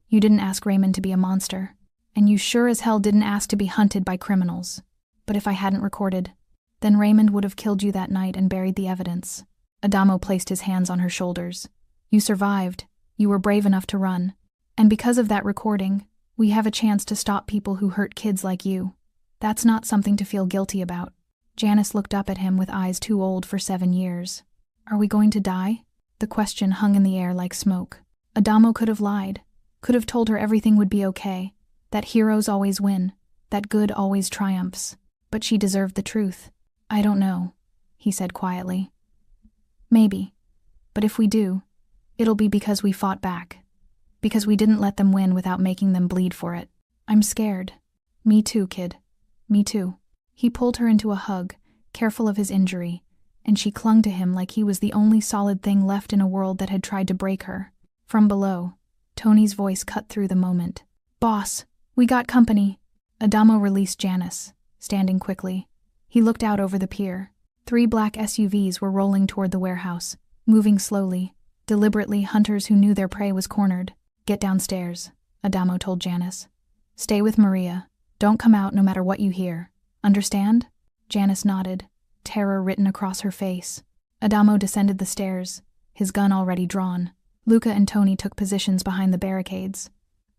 You didn't ask Raymond to be a monster. And you sure as hell didn't ask to be hunted by criminals. But if I hadn't recorded, then Raymond would have killed you that night and buried the evidence. Adamo placed his hands on her shoulders. You survived. You were brave enough to run. And because of that recording, we have a chance to stop people who hurt kids like you. That's not something to feel guilty about. Janice looked up at him with eyes too old for 7 years. Are we going to die? The question hung in the air like smoke. Adamo could have lied, could have told her everything would be okay, that heroes always win, that good always triumphs. But she deserved the truth. I don't know, he said quietly. Maybe. But if we do, it'll be because we fought back. Because we didn't let them win without making them bleed for it. I'm scared. Me too, kid. Me too. He pulled her into a hug, careful of his injury, and she clung to him like he was the only solid thing left in a world that had tried to break her. From below, Tony's voice cut through the moment. Boss, we got company. Adamo released Janice, standing quickly. He looked out over the pier. 3 black SUVs were rolling toward the warehouse, moving slowly, deliberately. Hunters who knew their prey was cornered. Get downstairs, Adamo told Janice. Stay with Maria. Don't come out no matter what you hear. Understand? Janice nodded, terror written across her face. Adamo descended the stairs, his gun already drawn. Luca and Tony took positions behind the barricades.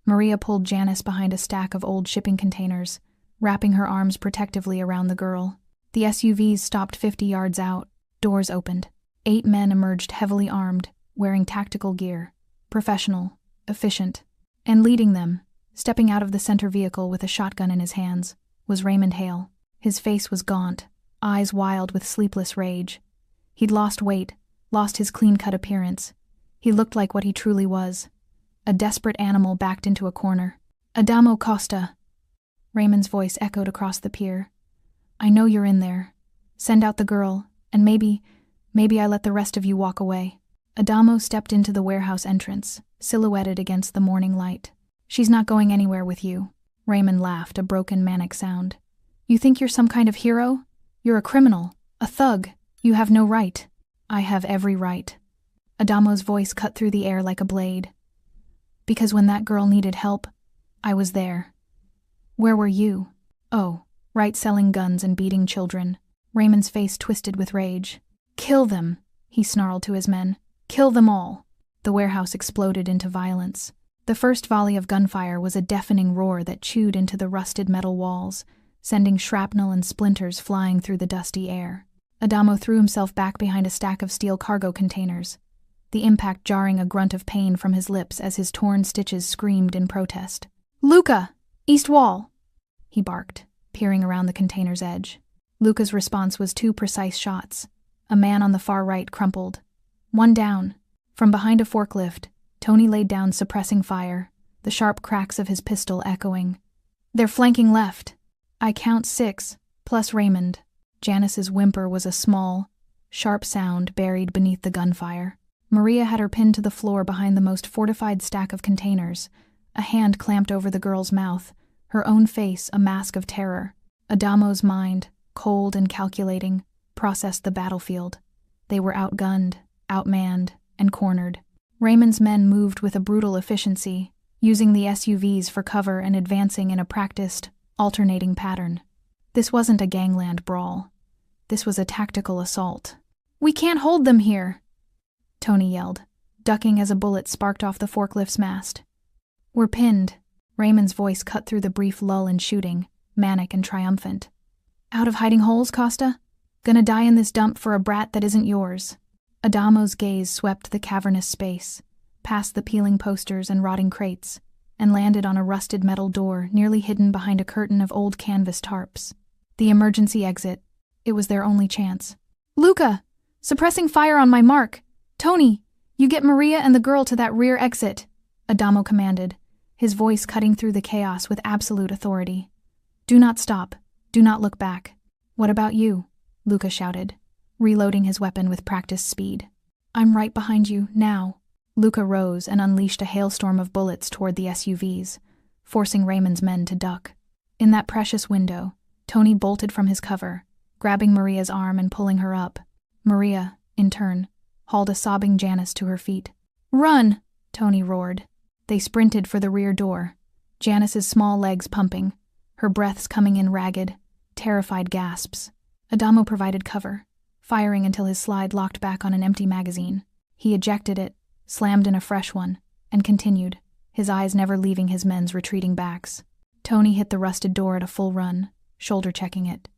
Maria pulled Janice behind a stack of old shipping containers, wrapping her arms protectively around the girl. The SUVs stopped 50 yards out. Doors opened. 8 men emerged heavily armed, wearing tactical gear. Professional, efficient. And leading them, stepping out of the center vehicle with a shotgun in his hands, was Raymond Hale. His face was gaunt, eyes wild with sleepless rage. He'd lost weight, lost his clean-cut appearance. He looked like what he truly was, a desperate animal backed into a corner. Adamo Costa. Raymond's voice echoed across the pier. I know you're in there. Send out the girl, and maybe I let the rest of you walk away. Adamo stepped into the warehouse entrance, silhouetted against the morning light. She's not going anywhere with you. Raymond laughed, a broken, manic sound. You think you're some kind of hero? You're a criminal, a thug. You have no right. I have every right. Adamo's voice cut through the air like a blade. Because when that girl needed help, I was there. Where were you? Oh, right, selling guns and beating children. Raymond's face twisted with rage. Kill them, he snarled to his men. Kill them all. The warehouse exploded into violence. The first volley of gunfire was a deafening roar that chewed into the rusted metal walls, sending shrapnel and splinters flying through the dusty air. Adamo threw himself back behind a stack of steel cargo containers, the impact jarring a grunt of pain from his lips as his torn stitches screamed in protest. "Luca! East wall!" he barked, peering around the container's edge. Luca's response was 2 precise shots. A man on the far right crumpled. One down. From behind a forklift, Tony laid down, suppressing fire, the sharp cracks of his pistol echoing. "They're flanking left. I count 6, plus Raymond." Janice's whimper was a small, sharp sound buried beneath the gunfire. Maria had her pinned to the floor behind the most fortified stack of containers, a hand clamped over the girl's mouth, her own face a mask of terror. Adamo's mind, cold and calculating, processed the battlefield. They were outgunned, outmanned, and cornered. Raymond's men moved with a brutal efficiency, using the SUVs for cover and advancing in a practiced, alternating pattern. This wasn't a gangland brawl. This was a tactical assault. "We can't hold them here," Tony yelled, ducking as a bullet sparked off the forklift's mast. "We're pinned." Raymond's voice cut through the brief lull in shooting, manic and triumphant. "Out of hiding holes, Costa? Gonna die in this dump for a brat that isn't yours." Adamo's gaze swept the cavernous space, past the peeling posters and rotting crates, and landed on a rusted metal door nearly hidden behind a curtain of old canvas tarps. The emergency exit. It was their only chance. "Luca! Suppressing fire on my mark! Tony, you get Maria and the girl to that rear exit," Adamo commanded, his voice cutting through the chaos with absolute authority. "Do not stop. Do not look back." "What about you?" Luca shouted, reloading his weapon with practiced speed. "I'm right behind you, now." Luca rose and unleashed a hailstorm of bullets toward the SUVs, forcing Raymond's men to duck. In that precious window, Tony bolted from his cover, grabbing Maria's arm and pulling her up. Maria, in turn, hauled a sobbing Janice to her feet. "Run!" Tony roared. They sprinted for the rear door, Janice's small legs pumping, her breaths coming in ragged, terrified gasps. Adamo provided cover, firing until his slide locked back on an empty magazine. He ejected it, slammed in a fresh one, and continued, his eyes never leaving his men's retreating backs. Tony hit the rusted door at a full run, shoulder-checking it.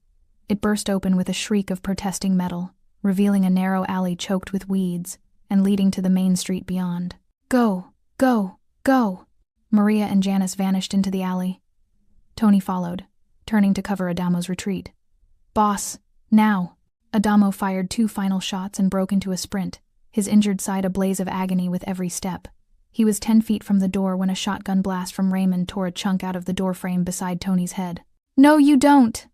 It burst open with a shriek of protesting metal, revealing a narrow alley choked with weeds and leading to the main street beyond. "Go! Go! Go!" Maria and Janice vanished into the alley. Tony followed, turning to cover Adamo's retreat. "Boss, now!" Adamo fired 2 final shots and broke into a sprint, his injured side a blaze of agony with every step. He was 10 feet from the door when a shotgun blast from Raymond tore a chunk out of the doorframe beside Tony's head. "No, you don't!"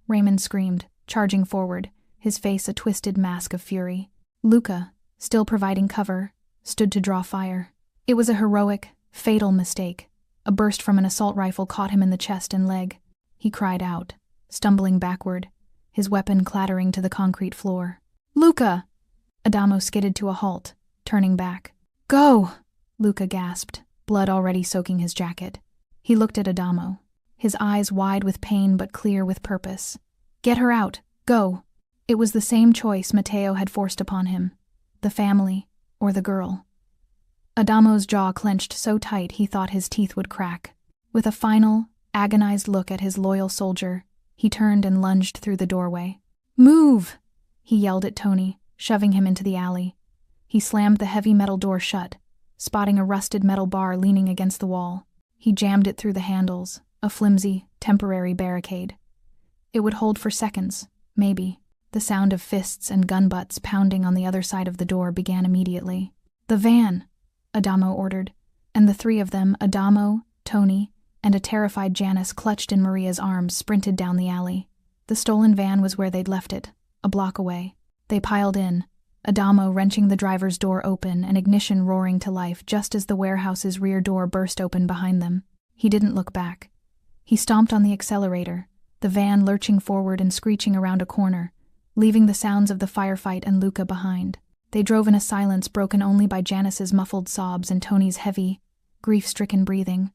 Raymond screamed, charging forward, his face a twisted mask of fury. Luca, still providing cover, stood to draw fire. It was a heroic, fatal mistake. A burst from an assault rifle caught him in the chest and leg. He cried out, stumbling backward, his weapon clattering to the concrete floor. "Luca!" Adamo skidded to a halt, turning back. "Go!" Luca gasped, blood already soaking his jacket. He looked at Adamo, his eyes wide with pain but clear with purpose. "Get her out! Go!" It was the same choice Matteo had forced upon him, the family or the girl. Adamo's jaw clenched so tight he thought his teeth would crack. With a final, agonized look at his loyal soldier, he turned and lunged through the doorway. "Move!" he yelled at Tony, shoving him into the alley. He slammed the heavy metal door shut, spotting a rusted metal bar leaning against the wall. He jammed it through the handles, a flimsy, temporary barricade. It would hold for seconds, maybe. The sound of fists and gun butts pounding on the other side of the door began immediately. "The van!" Adamo ordered, and the 3 of them, Adamo, Tony, and a terrified Janice clutched in Maria's arms, sprinted down the alley. The stolen van was where they'd left it, a block away. They piled in, Adamo wrenching the driver's door open and ignition roaring to life just as the warehouse's rear door burst open behind them. He didn't look back. He stomped on the accelerator, the van lurching forward and screeching around a corner, leaving the sounds of the firefight and Luca behind. They drove in a silence broken only by Janice's muffled sobs and Tony's heavy, grief-stricken breathing.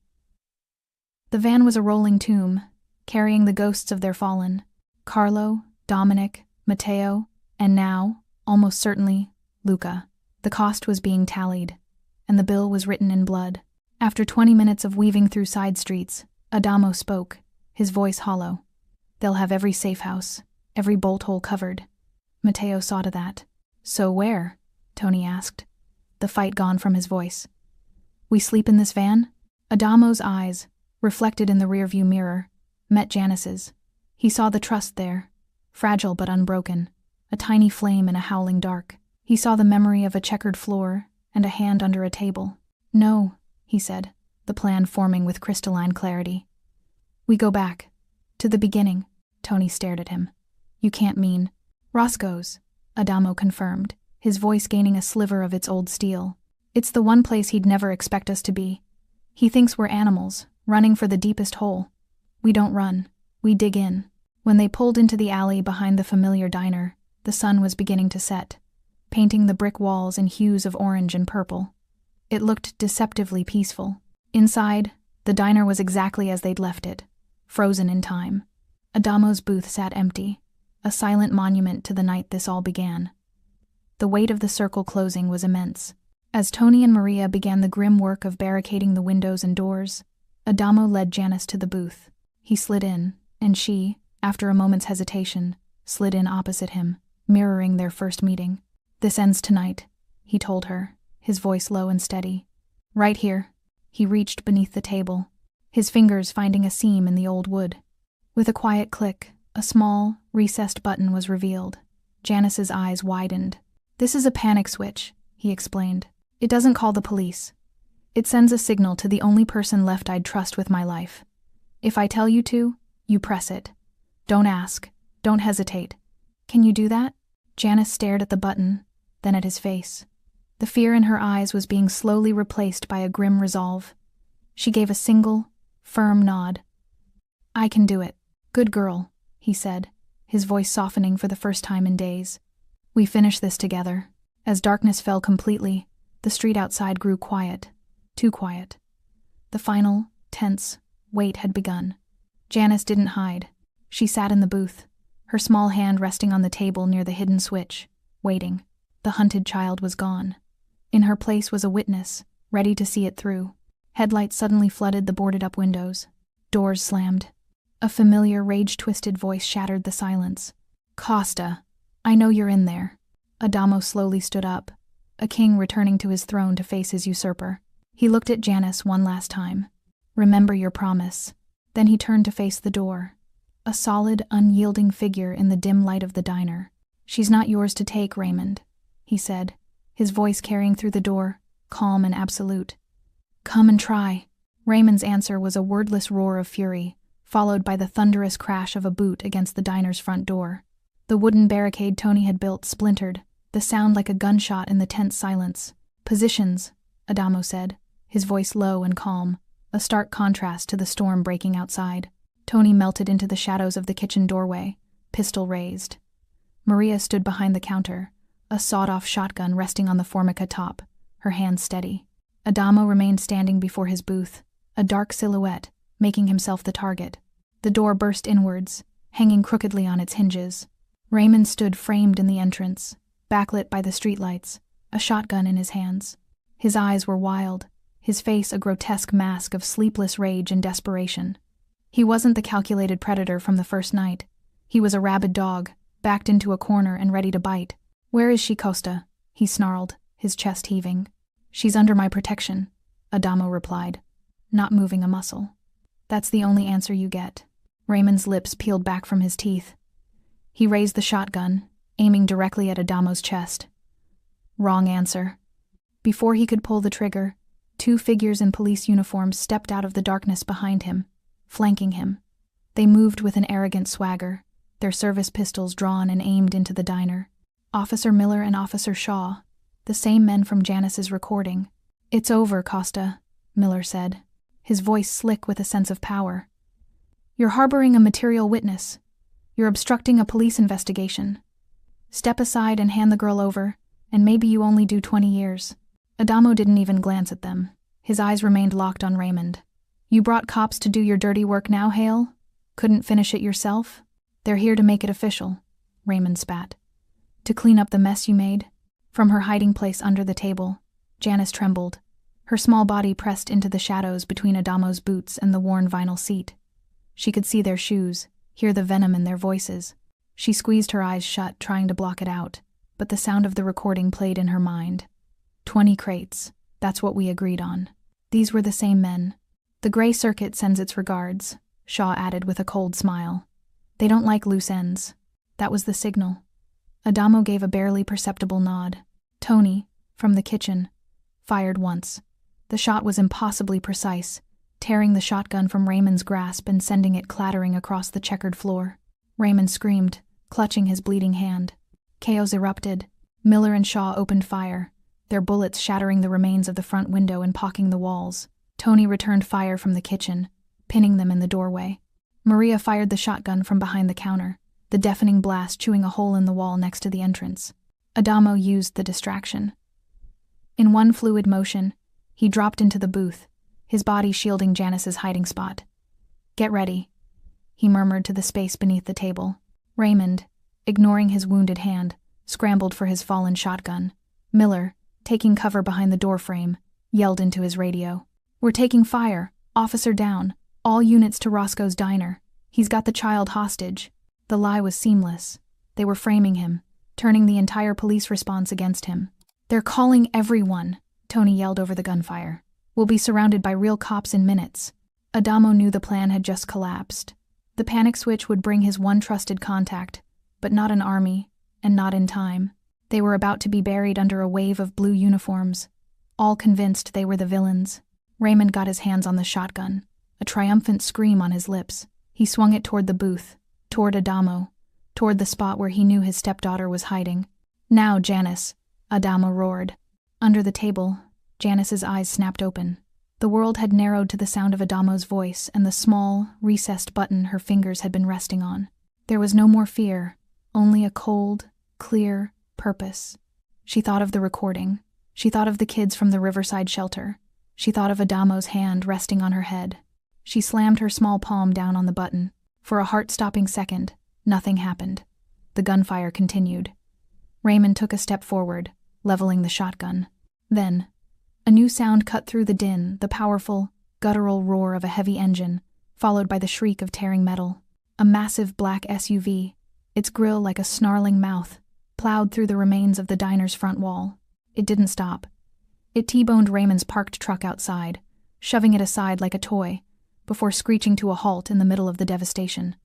The van was a rolling tomb, carrying the ghosts of their fallen. Carlo, Dominic, Matteo, and now, almost certainly, Luca. The cost was being tallied, and the bill was written in blood. After 20 minutes of weaving through side streets, Adamo spoke, his voice hollow. "They'll have every safe house, every bolt hole covered." Matteo saw to that. "So where?" Tony asked, the fight gone from his voice. "We sleep in this van?" Adamo's eyes, reflected in the rearview mirror, met Janice's. He saw the trust there, fragile but unbroken, a tiny flame in a howling dark. He saw the memory of a checkered floor and a hand under a table. "No," he said, the plan forming with crystalline clarity. "We go back. To the beginning." Tony stared at him. "You can't mean—" "Roscoe's," Adamo confirmed, his voice gaining a sliver of its old steel. "It's the one place he'd never expect us to be. He thinks we're animals, running for the deepest hole. We don't run. We dig in." When they pulled into the alley behind the familiar diner, the sun was beginning to set, painting the brick walls in hues of orange and purple. It looked deceptively peaceful. Inside, the diner was exactly as they'd left it, frozen in time. Adamo's booth sat empty, a silent monument to the night this all began. The weight of the circle closing was immense. As Tony and Maria began the grim work of barricading the windows and doors, Adamo led Janice to the booth. He slid in, and she, after a moment's hesitation, slid in opposite him, mirroring their first meeting. "This ends tonight," he told her, his voice low and steady. "Right here." He reached beneath the table, his fingers finding a seam in the old wood. With a quiet click, a small, recessed button was revealed. Janice's eyes widened. "This is a panic switch," he explained. "It doesn't call the police. It sends a signal to the only person left I'd trust with my life. If I tell you to, you press it. Don't ask. Don't hesitate. Can you do that?" Janice stared at the button, then at his face. The fear in her eyes was being slowly replaced by a grim resolve. She gave a single, firm nod. "I can do it. Good girl," he said, his voice softening for the first time in days. "We finish this together." As darkness fell completely, the street outside grew quiet, too quiet. The final, tense wait had begun. Janice didn't hide. She sat in the booth, her small hand resting on the table near the hidden switch, waiting. The hunted child was gone. In her place was a witness, ready to see it through. Headlights suddenly flooded the boarded-up windows. Doors slammed. A familiar, rage-twisted voice shattered the silence. "Costa, I know you're in there." Adamo slowly stood up, a king returning to his throne to face his usurper. He looked at Janice one last time. "Remember your promise." Then he turned to face the door, a solid, unyielding figure in the dim light of the diner. "She's not yours to take, Raymond," he said, his voice carrying through the door, calm and absolute. "Come and try." Raymond's answer was a wordless roar of fury, followed by the thunderous crash of a boot against the diner's front door. The wooden barricade Tony had built splintered, the sound like a gunshot in the tense silence. "Positions," Adamo said, his voice low and calm, a stark contrast to the storm breaking outside. Tony melted into the shadows of the kitchen doorway, pistol raised. Maria stood behind the counter, a sawed-off shotgun resting on the Formica top, her hands steady. Adamo remained standing before his booth, a dark silhouette, making himself the target. The door burst inwards, hanging crookedly on its hinges. Raymond stood framed in the entrance, backlit by the streetlights, a shotgun in his hands. His eyes were wild, his face a grotesque mask of sleepless rage and desperation. He wasn't the calculated predator from the first night. He was a rabid dog, backed into a corner and ready to bite. "Where is she, Costa?" he snarled, his chest heaving. "She's under my protection," Adamo replied, not moving a muscle. "That's the only answer you get." Raymond's lips peeled back from his teeth. He raised the shotgun, aiming directly at Adamo's chest. Wrong answer. Before he could pull the trigger, two figures in police uniforms stepped out of the darkness behind him, flanking him. They moved with an arrogant swagger, their service pistols drawn and aimed into the diner. Officer Miller and Officer Shaw, the same men from Janice's recording. "It's over, Costa," Miller said, his voice slick with a sense of power. "You're harboring a material witness. You're obstructing a police investigation. Step aside and hand the girl over, and maybe you only do 20 years. Adamo didn't even glance at them. His eyes remained locked on Raymond. "You brought cops to do your dirty work now, Hale? Couldn't finish it yourself? They're here to make it official," Raymond spat. "To clean up the mess you made?" From her hiding place under the table, Janice trembled. Her small body pressed into the shadows between Adamo's boots and the worn vinyl seat. She could see their shoes, hear the venom in their voices. She squeezed her eyes shut, trying to block it out, but the sound of the recording played in her mind. 20 crates, that's what we agreed on. These were the same men. The Gray Circuit sends its regards, Shaw added with a cold smile. They don't like loose ends. That was the signal. Adamo gave a barely perceptible nod. Tony, from the kitchen, fired once. The shot was impossibly precise, tearing the shotgun from Raymond's grasp and sending it clattering across the checkered floor. Raymond screamed, clutching his bleeding hand. Chaos erupted. Miller and Shaw opened fire, their bullets shattering the remains of the front window and pocking the walls. Tony returned fire from the kitchen, pinning them in the doorway. Maria fired the shotgun from behind the counter, the deafening blast chewing a hole in the wall next to the entrance. Adamo used the distraction. In one fluid motion, he dropped into the booth, his body shielding Janice's hiding spot. "Get ready," he murmured to the space beneath the table. Raymond, ignoring his wounded hand, scrambled for his fallen shotgun. Miller, taking cover behind the doorframe, yelled into his radio. "We're taking fire. Officer down. All units to Roscoe's diner. He's got the child hostage." The lie was seamless. They were framing him, turning the entire police response against him. "They're calling everyone," Tony yelled over the gunfire. "We'll be surrounded by real cops in minutes." Adamo knew the plan had just collapsed. The panic switch would bring his one trusted contact, but not an army, and not in time. They were about to be buried under a wave of blue uniforms, all convinced they were the villains. Raymond got his hands on the shotgun, a triumphant scream on his lips. He swung it toward the booth, toward Adamo, toward the spot where he knew his stepdaughter was hiding. "Now, Janice," Adamo roared. Under the table, Janice's eyes snapped open. The world had narrowed to the sound of Adamo's voice and the small, recessed button her fingers had been resting on. There was no more fear, only a cold, clear purpose. She thought of the recording. She thought of the kids from the Riverside shelter. She thought of Adamo's hand resting on her head. She slammed her small palm down on the button. For a heart-stopping second, nothing happened. The gunfire continued. Raymond took a step forward, leveling the shotgun. Then, a new sound cut through the din, the powerful, guttural roar of a heavy engine, followed by the shriek of tearing metal. A massive black SUV, its grille like a snarling mouth, plowed through the remains of the diner's front wall. It didn't stop. It T-boned Raymond's parked truck outside, shoving it aside like a toy, before screeching to a halt in the middle of the devastation.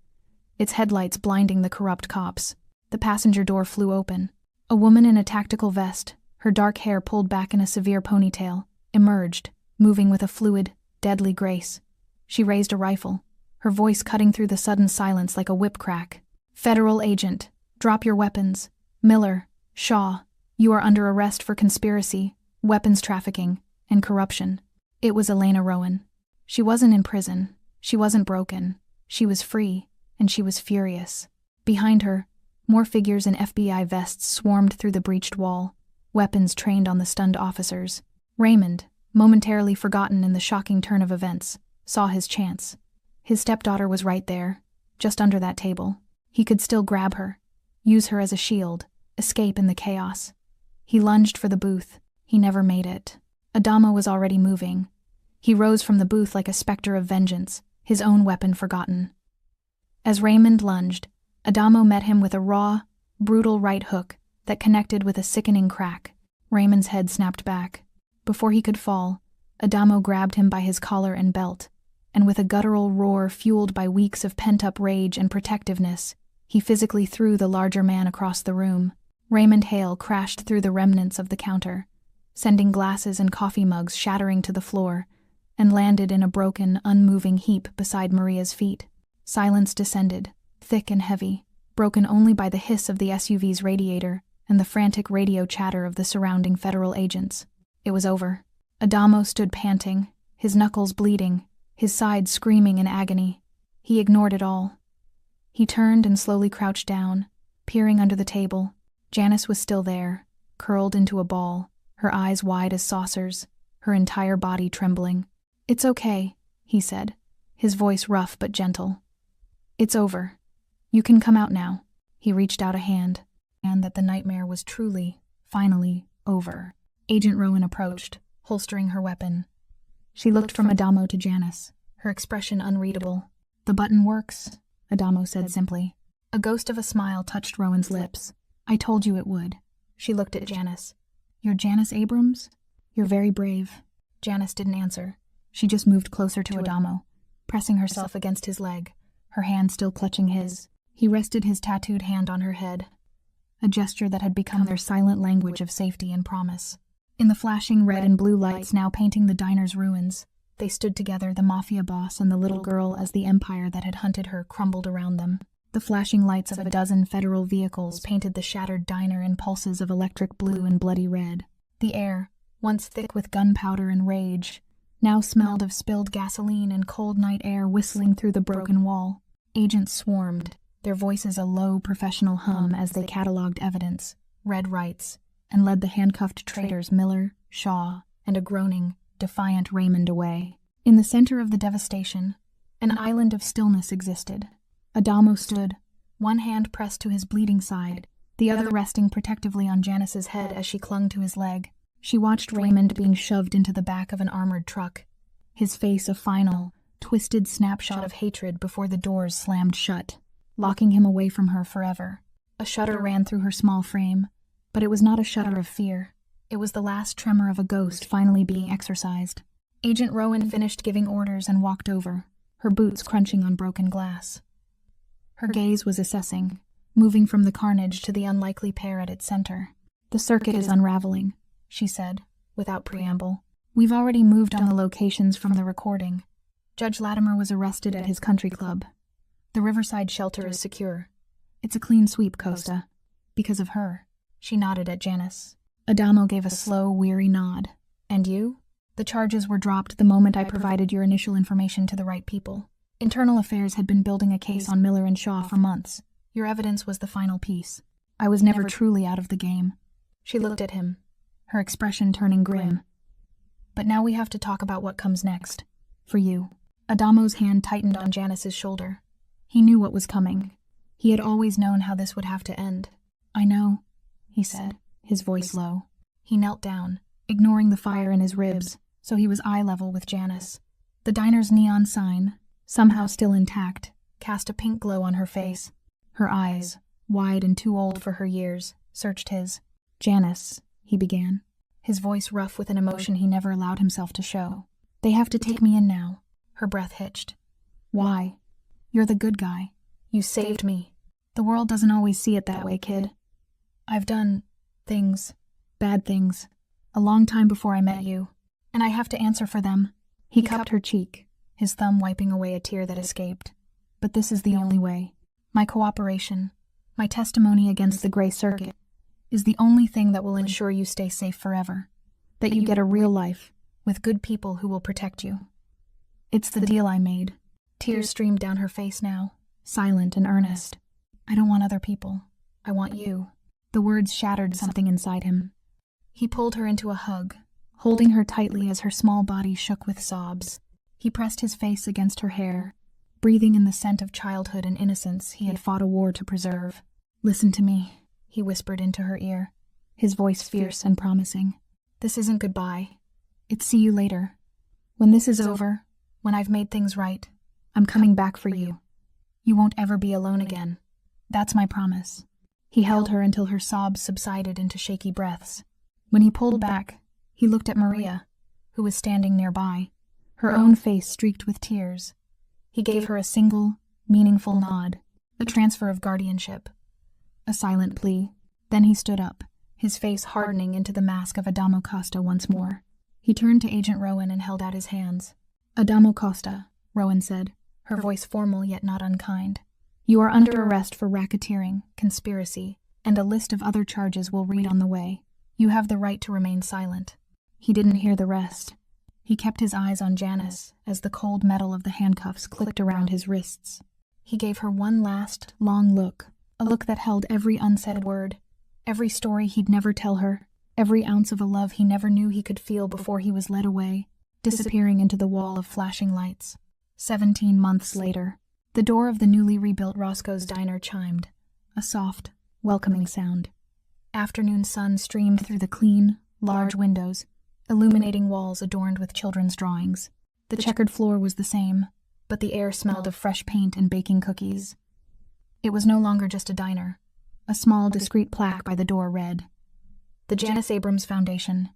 Its headlights blinding the corrupt cops. The passenger door flew open. A woman in a tactical vest, her dark hair pulled back in a severe ponytail, emerged, moving with a fluid, deadly grace. She raised a rifle, her voice cutting through the sudden silence like a whip crack. "Federal agent, drop your weapons. Miller, Shaw, you are under arrest for conspiracy, weapons trafficking, and corruption." It was Elena Rowan. She wasn't in prison. She wasn't broken. She was free, and she was furious. Behind her, more figures in FBI vests swarmed through the breached wall, weapons trained on the stunned officers. Raymond, momentarily forgotten in the shocking turn of events, saw his chance. His stepdaughter was right there, just under that table. He could still grab her, use her as a shield, escape in the chaos. He lunged for the booth. He never made it. Adamo was already moving. He rose from the booth like a specter of vengeance, his own weapon forgotten. As Raymond lunged, Adamo met him with a raw, brutal right hook that connected with a sickening crack. Raymond's head snapped back. Before he could fall, Adamo grabbed him by his collar and belt, and with a guttural roar fueled by weeks of pent-up rage and protectiveness, he physically threw the larger man across the room. Raymond Hale crashed through the remnants of the counter, sending glasses and coffee mugs shattering to the floor, and landed in a broken, unmoving heap beside Maria's feet. Silence descended, thick and heavy, broken only by the hiss of the SUV's radiator and the frantic radio chatter of the surrounding federal agents. It was over. Adamo stood panting, his knuckles bleeding, his sides screaming in agony. He ignored it all. He turned and slowly crouched down, peering under the table. Janice was still there, curled into a ball, her eyes wide as saucers, her entire body trembling. "It's okay," he said, his voice rough but gentle. "It's over. You can come out now." He reached out a hand, and that the nightmare was truly Finally, over. Agent Rowan approached, holstering her weapon. She looked from Adamo to Janice, her expression unreadable. "The button works," Adamo said simply. A ghost of a smile touched Rowan's lips. "I told you it would." She looked at Janice. "You're Janice Abrams? You're very brave." Janice didn't answer. She just moved closer to Adamo, pressing herself against his leg, her hand still clutching his. He rested his tattooed hand on her head, a gesture that had become their silent language of safety and promise. In the flashing red and blue lights now painting the diner's ruins, they stood together, the Mafia boss and the little girl, as the empire that had hunted her crumbled around them. The flashing lights of a dozen federal vehicles painted the shattered diner in pulses of electric blue and bloody red. The air, once thick with gunpowder and rage, now smelled of spilled gasoline and cold night air whistling through the broken wall. Agents swarmed, their voices a low, professional hum as they catalogued evidence, read rights, and led the handcuffed traitors Miller, Shaw, and a groaning, defiant Raymond away. In the center of the devastation, an island of stillness existed. Adamo stood, one hand pressed to his bleeding side, the other resting protectively on Janice's head as she clung to his leg. She watched Raymond being shoved into the back of an armored truck, his face a final, twisted snapshot of hatred before the doors slammed shut, locking him away from her forever. A shudder ran through her small frame, but it was not a shudder of fear. It was the last tremor of a ghost finally being exorcised. Agent Rowan finished giving orders and walked over, her boots crunching on broken glass. Her gaze was assessing, moving from the carnage to the unlikely pair at its center. "The circuit is unraveling," she said, without preamble. "We've already moved on the locations from the recording. Judge Latimer was arrested at his country club. The Riverside shelter is secure. It's a clean sweep, Costa. Because of her." She nodded at Janice. Adamo gave a slow, weary nod. "And you?" "The charges were dropped the moment I provided your initial information to the right people. Internal Affairs had been building a case on Miller and Shaw for months. Your evidence was the final piece. I was never truly out of the game." She looked at him, her expression turning grim. "But now we have to talk about what comes next. For you." Adamo's hand tightened on Janice's shoulder. He knew what was coming. He had always known how this would have to end. "I know," he said, his voice low. He knelt down, ignoring the fire in his ribs, so he was eye level with Janice. The diner's neon sign, somehow still intact, cast a pink glow on her face. Her eyes, wide and too old for her years, searched his. "Janice," he began, his voice rough with an emotion he never allowed himself to show. "They have to take me in now." Her breath hitched. "Why? You're the good guy. You saved me. The world doesn't always see it that way, kid. I've done things, bad things, a long time before I met you, and I have to answer for them." He cupped her cheek, his thumb wiping away a tear that escaped. "But this is the only way. My cooperation, my testimony against the Gray Circuit, is the only thing that will ensure you stay safe forever, that you get a real life, with good people who will protect you. It's the deal I made." Tears streamed down her face now, silent and earnest. "I don't want other people. I want you." The words shattered something inside him. He pulled her into a hug, holding her tightly as her small body shook with sobs. He pressed his face against her hair, breathing in the scent of childhood and innocence he had fought a war to preserve. "Listen to me," he whispered into her ear, his voice fierce and promising. "This isn't goodbye. It's see you later. When this is over, when I've made things right, I'm coming back for you. You won't ever be alone again. That's my promise." He held her until her sobs subsided into shaky breaths. When he pulled back, he looked at Maria, who was standing nearby, her own face streaked with tears. He gave her a single, meaningful nod, a transfer of guardianship, a silent plea. Then he stood up, his face hardening into the mask of Adamo Costa once more. He turned to Agent Rowan and held out his hands. "Adamo Costa," Rowan said, her voice formal yet not unkind. "You are under arrest for racketeering, conspiracy, and a list of other charges we'll read on the way. You have the right to remain silent." He didn't hear the rest. He kept his eyes on Janice as the cold metal of the handcuffs clicked around his wrists. He gave her one last, long look, a look that held every unsaid word, every story he'd never tell her, every ounce of a love he never knew he could feel before he was led away, disappearing into the wall of flashing lights. 17 months later, the door of the newly rebuilt Roscoe's diner chimed, a soft, welcoming sound. Afternoon sun streamed through the clean, large windows, illuminating walls adorned with children's drawings. The checkered floor was the same, but the air smelled of fresh paint and baking cookies. It was no longer just a diner. A small, discreet plaque by the door read, "The Janice Abrams Foundation,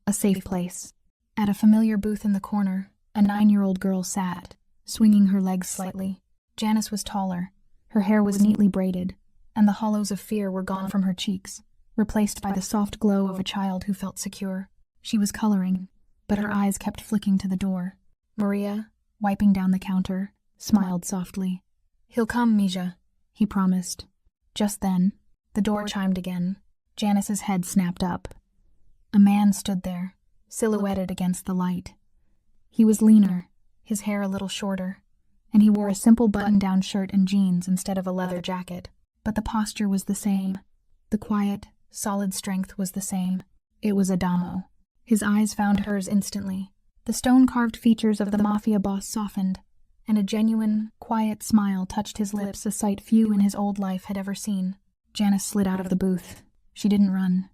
a safe place." At a familiar booth in the corner, a 9-year-old girl sat, swinging her legs slightly. Janice was taller. Her hair was neatly braided, and the hollows of fear were gone from her cheeks, replaced by the soft glow of a child who felt secure. She was coloring, but her eyes kept flicking to the door. Maria, wiping down the counter, smiled softly. "He'll come, Misha," he promised. Just then, the door chimed again. Janice's head snapped up. A man stood there, silhouetted against the light. He was leaner, his hair a little shorter, and he wore a simple button-down shirt and jeans instead of a leather jacket. But the posture was the same. The quiet, solid strength was the same. It was Adamo. His eyes found hers instantly. The stone-carved features of the Mafia boss softened, and a genuine, quiet smile touched his lips, a sight few in his old life had ever seen. Janice slid out of the booth. She didn't run.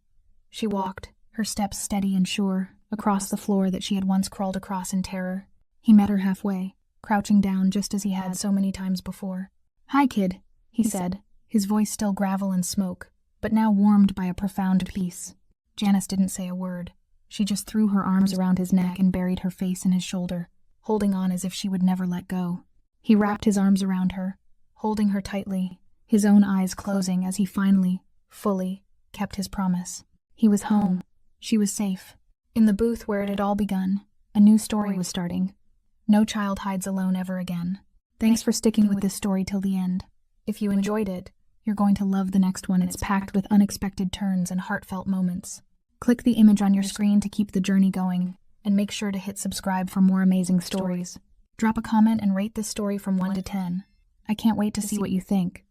She walked, her steps steady and sure, across the floor that she had once crawled across in terror. He met her halfway, crouching down just as he had so many times before. "Hi, kid," he said, his voice still gravel and smoke, but now warmed by a profound peace. Janice didn't say a word. She just threw her arms around his neck and buried her face in his shoulder, holding on as if she would never let go. He wrapped his arms around her, holding her tightly, his own eyes closing as he finally, fully, kept his promise. He was home. She was safe. In the booth where it had all begun, a new story was starting. No child hides alone ever again. Thanks for sticking with this story till the end. If you enjoyed it, you're going to love the next one. It's packed with unexpected turns and heartfelt moments. Click the image on your screen to keep the journey going, and make sure to hit subscribe for more amazing stories. Drop a comment and rate this story from 1 to 10. I can't wait to see what you think.